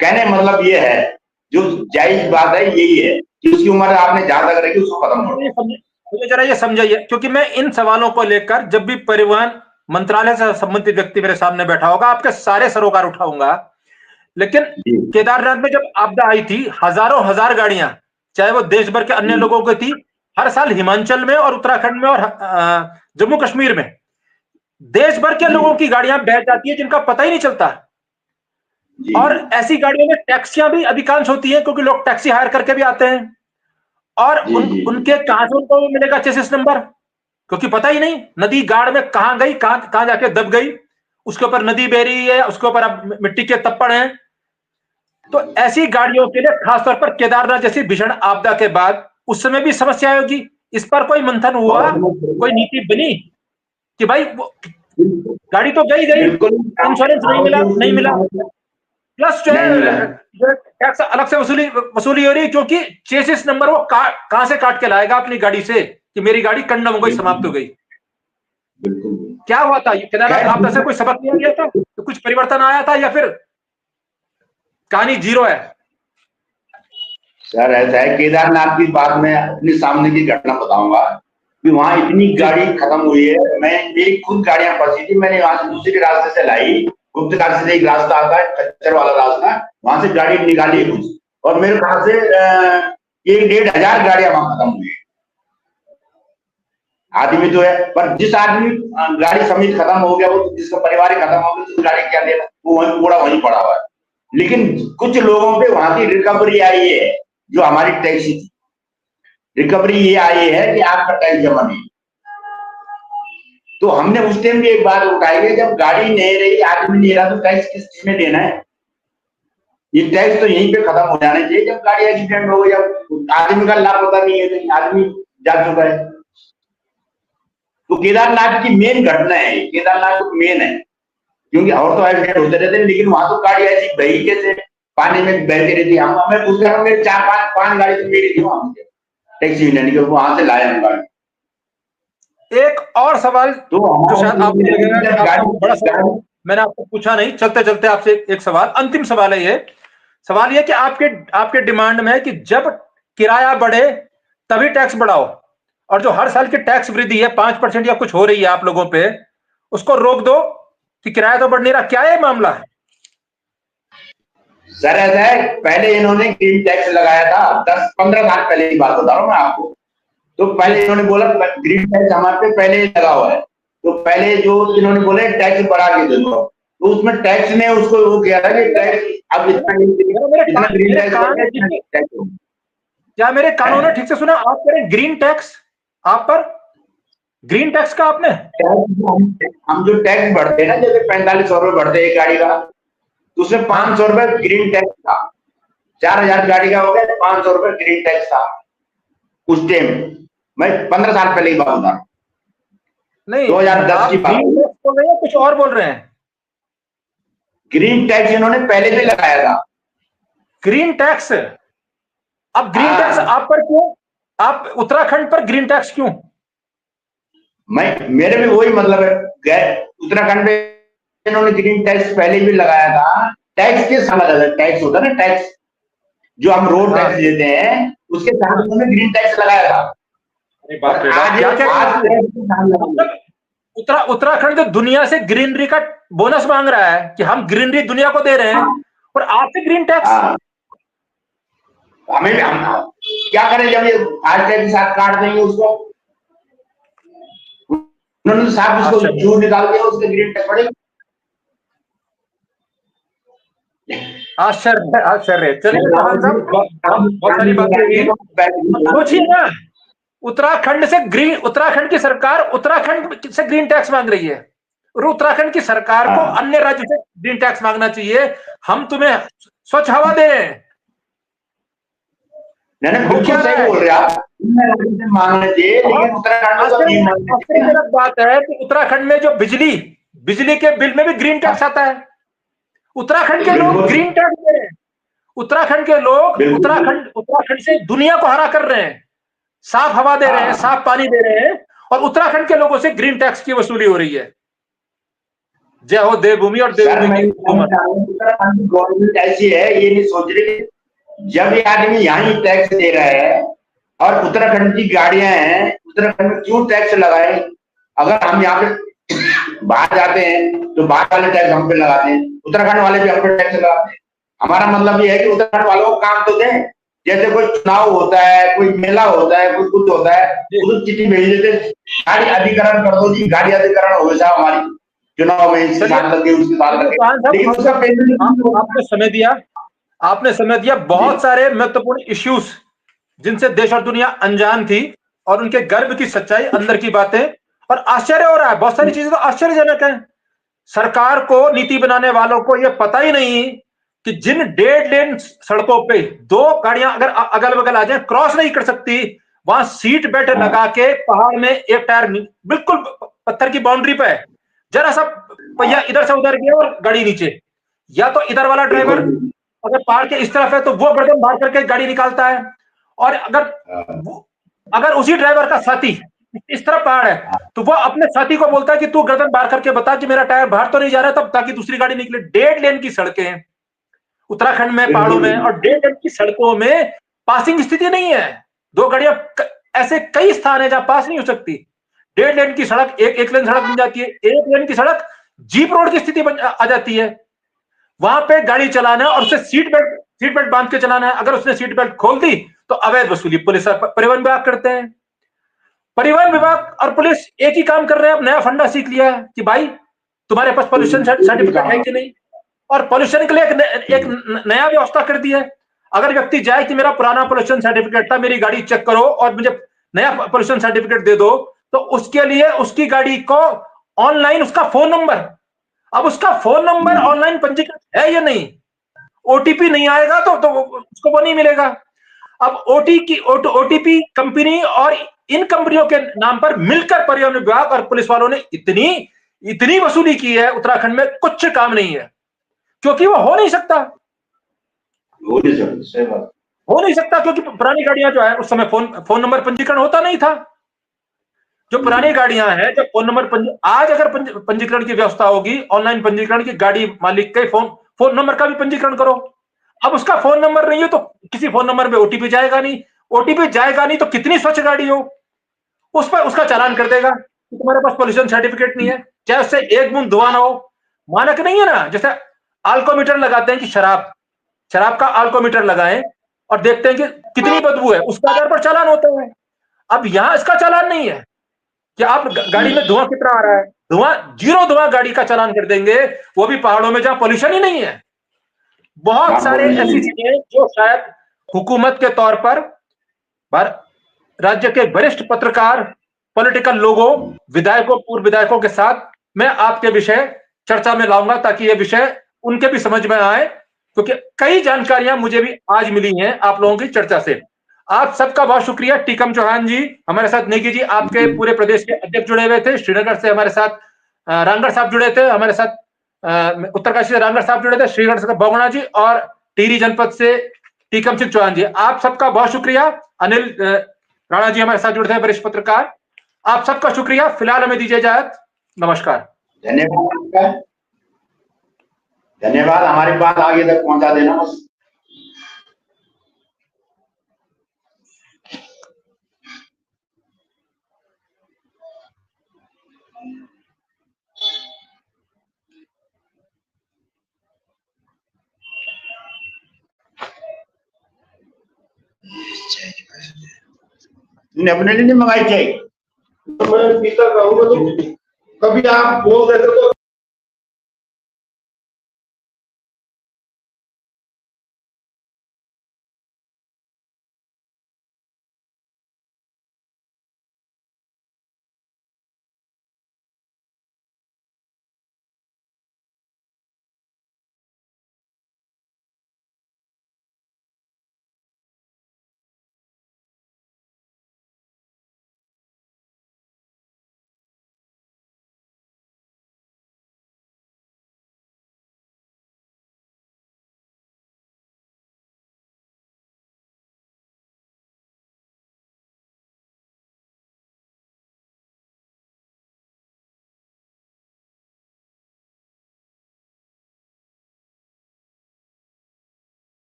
कहने मतलब ये है, जो जायज बात है यही है कि उसकी उम्र आपने जहां तक रखी उसको खत्म कर दो। मुझे जरा ये समझाइए, क्योंकि मैं इन सवालों को लेकर जब भी परिवहन मंत्रालय से संबंधित व्यक्ति मेरे सामने बैठा होगा, आपके सारे सरोकार उठाऊंगा, लेकिन केदारनाथ में जब आपदा आई थी, हजारों हजार गाड़ियां, चाहे वो देश भर के अन्य लोगों की थी, हर साल हिमाचल में और उत्तराखंड में और जम्मू कश्मीर में देश भर के लोगों की गाड़ियां बह जाती है, जिनका पता ही नहीं चलता, और ऐसी गाड़ियों में टैक्सियां भी अधिकांश होती है, क्योंकि लोग टैक्सी हायर करके भी आते हैं, और उनके कहां से उनको मिलेगा चेसिस नंबर, क्योंकि पता ही नहीं नदी गाड़ में कहां गई, कहां जाके दब गई, उसके ऊपर नदी बह रही है, उसके ऊपर अब मिट्टी के तप्पड़ हैं। तो ऐसी गाड़ियों के लिए खासतौर पर केदारनाथ जैसी भीषण आपदा के बाद उस समय भी समस्या होगी, इस पर कोई मंथन हुआ, कोई नीति बनी कि भाई गाड़ी तो गई, इंश्योरेंस नहीं मिला, प्लस जो है टैक्स अलग से वसूली हो रही है, क्योंकि चेसिस नंबर वो कहां से काट के लाएगा अपनी गाड़ी से कि मेरी गाड़ी कंडम हो गई, समाप्त हो गई। क्या हुआ था केदारनाथ आपदा से? कोई सबक लिया गया था? तो कुछ परिवर्तन आया था, या फिर कहानी जीरो है? सर ऐसा है, केदारनाथ की बात मैं अपने सामने की घटना बताऊंगा कि वहां इतनी गाड़ी खत्म हुई है, मेरी खुद गाड़ियां फंसी थी, मैंने वहां से दूसरे रास्ते से लाई, गुप्त रास्ते से एक रास्ता आता है, खच्चर वाला रास्ता, वहां से गाड़ी निकाली कुछ, और मेरे पास से 1,500 गाड़ियां वहां खत्म हुई है। आदमी तो है, पर जिस आदमी गाड़ी समेत खत्म हो गया, वो जिसका परिवार खत्म हो गया, तो गाड़ी क्या देना, वो वहीं पूरा वहीं पड़ा हुआ है। लेकिन कुछ लोगों पे वहां की रिकवरी आई है, जो हमारी टैक्सी थी, रिकवरी ये आई है कि आपका टैक्स जमा नहीं। तो हमने उस टाइम भी एक बात उठाई है, जब गाड़ी नहीं रही, आदमी नहीं रहा, तो टैक्स किस चीज में देना है? ये टैक्स तो यहीं पे खत्म हो जाना चाहिए जब गाड़ी एक्सीडेंट हो गई, जब आदमी का लापता नहीं है, तो आदमी जा चुका है। तो केदारनाथ की मेन घटना है, केदारनाथ तो मेन है, क्योंकि और तो एक्सीडेंट होते रहते हैं, लेकिन वहां तो गाड़ी ऐसी बही जैसे पानी में बहती रहती है। हमें पूछ रहा मेरे 4-5 गाड़ी तो मेरी थी वहां से, टैक्सी यूनियन की, वहां से लाया हम गाड़ी। एक और सवाल तो जो शायद आपको लगेगा कि बड़ा सवाल मैंने आपको पूछा नहीं, चलते चलते आपसे एक सवाल, अंतिम सवाल है ये। सवाल ये कि आपके डिमांड में है कि जब किराया बढ़े तभी टैक्स बढ़ाओ, और जो हर साल की टैक्स वृद्धि है 5% या कुछ हो रही है आप लोगों पे, उसको रोक दो कि किराया तो बढ़ नहीं रहा। क्या है मामला है? सर ऐसा है, पहले इन्होंने ग्रीन टैक्स लगाया था 10-15 साल पहले की बात बता रहा हूँ मैं आपको। तो पहले इन्होंने बोला ग्रीन टैक्स हमारे पे पहले ही लगा हुआ है, तो पहले जो इन्होंने बोले टैक्स बढ़ा के दे दो, तो उसमें टैक्स ने उसको वो किया था कि टैक्स अब इतना ग्रीन टैक्स। क्या मेरे कानों ने ठीक से सुना? आप करें ग्रीन टैक्स, आप पर ग्रीन टैक्स का आपने, हम जो टैक्स बढ़ते हैं ना, जैसे 4500 रुपए बढ़ते हैं गाड़ी का, तो उसमें 500 रुपए ग्रीन टैक्स था। 4000 गाड़ी का हो गया, 500 रुपए ग्रीन टैक्स था उस टाइम। मैं 15 साल पहले की बात बता रहा हूं, नहीं 2010 की बात बोल रहे हैं, कुछ और बोल रहे हैं? ग्रीन टैक्स इन्होंने पहले भी लगाया था। ग्रीन टैक्स, अब ग्रीन टैक्स आप पर क्यों? आप उत्तराखंड पर ग्रीन टैक्स क्यों? मेरे भी वही मतलब है, उत्तराखंड में इन्होंने ग्रीन टैक्स पहले भी लगाया था। टैक्स के साथ अलग टैक्स होता है ना, टैक्स जो हम रोड टैक्स देते हैं उसके साथ उन्होंने ग्रीन टैक्स लगाया था। उत्तराखंड जो दुनिया से ग्रीनरी का बोनस मांग रहा है कि हम ग्रीनरी दुनिया को दे रहे हैं, और आपसे ग्रीन टैक्स। हमें हम क्या करें जब ये फास्टैग के साथ काट देंगे उसको, उन्होंने साफ उसको जूर निकाल दिया, उसके ग्रीन टैक्स पड़ेगा। आश्चर्य आश्चर्य। चलिए बहुत सारी बातें सोचिए ना, उत्तराखंड की सरकार उत्तराखंड से ग्रीन टैक्स मांग रही है, और उत्तराखंड की सरकार को अन्य राज्य से ग्रीन टैक्स मांगना चाहिए। हम तुम्हें स्वच्छ हवा दे रहे हैं, बिल्कुल सही बोल रहे आप, मांगना चाहिए, लेकिन उत्तराखंड बात है कि उत्तराखंड में जो बिजली के बिल में भी ग्रीन टैक्स आता है। उत्तराखंड के लोग ग्रीन टैक्स दे रहे हैं, उत्तराखंड के लोग उत्तराखंड से दुनिया को हरा कर रहे हैं, साफ हवा दे रहे हैं, साफ पानी दे रहे हैं, और उत्तराखंड के लोगों से ग्रीन टैक्स की वसूली हो रही है। जय हो देवभूमि और देवभूमि की गवर्नमेंट ऐसी है, ये नहीं सोच रही जब ये आदमी यहाँ ही टैक्स दे रहा है और उत्तराखंड की गाड़ियां हैं, उत्तराखंड में क्यों टैक्स लगाए? अगर हम यहाँ पे बाहर जाते हैं तो बाहर वाले टैक्स हम पे लगाते हैं, उत्तराखंड वाले भी हम पे टैक्स लगाते हैं। हमारा मतलब ये है कि उत्तराखंड वालों को काम तो दें, जैसे कोई चुनाव होता है, कोई मेला होता है, कोई कुछ होता है, उस चिट्ठी भेज देते, गाड़ी अधिकरण कर दो जी, गाड़ी अधिकरण हो जाए हमारी चुनाव में, इसके साथ लगे उसके साथ लगे, लेकिन उसका पेमेंट आपने समय दिया। बहुत सारे महत्वपूर्ण इश्यूज जिनसे देश और दुनिया अनजान थी, और उनके गर्व की सच्चाई, अंदर की बातें, और आश्चर्य हो रहा है, बहुत सारी चीजें तो आश्चर्यजनक है। सरकार को, नीति बनाने वालों को यह पता ही नहीं कि जिन 1.5 लेन सड़कों पे 2 गाड़ियां अगर अगल बगल आ जाए, क्रॉस नहीं कर सकती, वहां सीट बेल्ट लगा के पहाड़ में एक टायर बिल्कुल पत्थर की बाउंड्री पे है, जरा सा पहिया इधर से उधर गया और गाड़ी नीचे, या तो इधर वाला ड्राइवर अगर पहाड़ के इस तरफ है तो वो गर्दन बाहर करके गाड़ी निकालता है, और अगर उसी ड्राइवर का साथी इस तरफ पहाड़ है तो वो अपने साथी को बोलता है कि तू गर्दन बाहर करके बता कि मेरा टायर बाहर तो नहीं जा रहा, तब ताकि दूसरी गाड़ी निकले। 1.5 लेन की सड़कें हैं उत्तराखंड में, पहाड़ों में, और 1.5 लेन की सड़कों में पासिंग स्थिति नहीं है। 2 गाड़ियां, ऐसे कई स्थान है जहां पास नहीं हो सकती। 1.5 लेन की सड़क एक लेन सड़क बन जाती है, 1 लेन की सड़क जीप रोड की स्थिति आ जाती है। वहां पे गाड़ी चलाना है और उसे सीट बेल्ट बांध के चलाना है। अगर उसने सीट बेल्ट खोल दी तो अवैध वसूली पुलिस परिवहन विभाग करते हैं। परिवहन विभाग और पुलिस एक ही काम कर रहे हैं, अब नया फंडा सीख लिया है कि भाई तुम्हारे पास पोल्यूशन सर्टिफिकेट है कि नहीं, और पोल्यूशन के लिए एक नया व्यवस्था कर दी है। अगर व्यक्ति जाए कि मेरा पुराना पोल्यूशन सर्टिफिकेट था, मेरी गाड़ी चेक करो और मुझे नया पोल्यूशन सर्टिफिकेट दे दो, तो उसके लिए उसकी गाड़ी को ऑनलाइन उसका फोन नंबर, अब उसका फोन नंबर ऑनलाइन पंजीकृत है या नहीं, ओटीपी नहीं आएगा तो उसको वो नहीं मिलेगा। अब ओटीपी कंपनी और इन कंपनियों के नाम पर मिलकर परिवहन विभाग और पुलिस वालों ने इतनी वसूली की है उत्तराखंड में, कुछ काम नहीं है, क्योंकि वो हो नहीं सकता, हो नहीं सकता क्योंकि पुरानी गाड़ियां जो है उस समय फोन नंबर पंजीकरण होता नहीं था। जो पुरानी गाड़ियां हैं, जब फोन नंबर आज अगर पंजीकरण की व्यवस्था होगी, ऑनलाइन पंजीकरण की, गाड़ी मालिक के फोन नंबर का भी पंजीकरण करो। अब उसका फोन नंबर नहीं है तो किसी फोन नंबर में ओटीपी जाएगा नहीं, तो कितनी स्वच्छ गाड़ी हो उस पर उसका चालान कर देगा कि तुम्हारे पास पोल्यूशन सर्टिफिकेट नहीं है, चाहे उससे एक बूंद धुआं ना हो। मानक नहीं है ना, जैसे अल्कोमीटर लगाते हैं कि शराब का अल्कोमीटर लगाएं और देखते हैं कि कितनी बदबू है, उसके आधार पर चालान होता है। अब यहां इसका चालान नहीं है कि आप गाड़ी में धुआं कितना आ रहा है, जीरो धुआं गाड़ी का चालान कर देंगे, वो भी पहाड़ों में जहां पोल्यूशन ही नहीं है। बहुत सारे ऐसी चीजें जो शायद हुकूमत के तौर पर राज्य के वरिष्ठ पत्रकार, पॉलिटिकल लोगों, विधायकों, पूर्व विधायकों के साथ मैं आपके विषय चर्चा में लाऊंगा ताकि ये विषय उनके भी समझ में आए, क्योंकि कई जानकारियां मुझे भी आज मिली हैं आप लोगों की चर्चा से। आप सबका बहुत शुक्रिया। टीकम चौहान जी हमारे साथ, नेगी जी आपके पूरे प्रदेश के अध्यक्ष जुड़े हुए थे, श्रीनगर से हमारे साथ रामगढ़ साहब जुड़े थे, हमारे साथ उत्तरकाशी से रामगढ़ साहब जुड़े थे, श्रीगढ़ से बोगणा जी और टिहरी जनपद से टीकम सिंह चौहान जी, आप सबका बहुत शुक्रिया। अनिल राणा जी हमारे साथ जुड़े थे, वरिष्ठ पत्रकार, आप सबका शुक्रिया। फिलहाल हमें दीजिए इजाजत, नमस्कार। धन्यवाद, हमारी बात आगे तक पहुंचा देना बस। अपने लिए नहीं मंगाई चाहिए तो मैं पीता कहूँगा, तो कभी आप बोल देते तो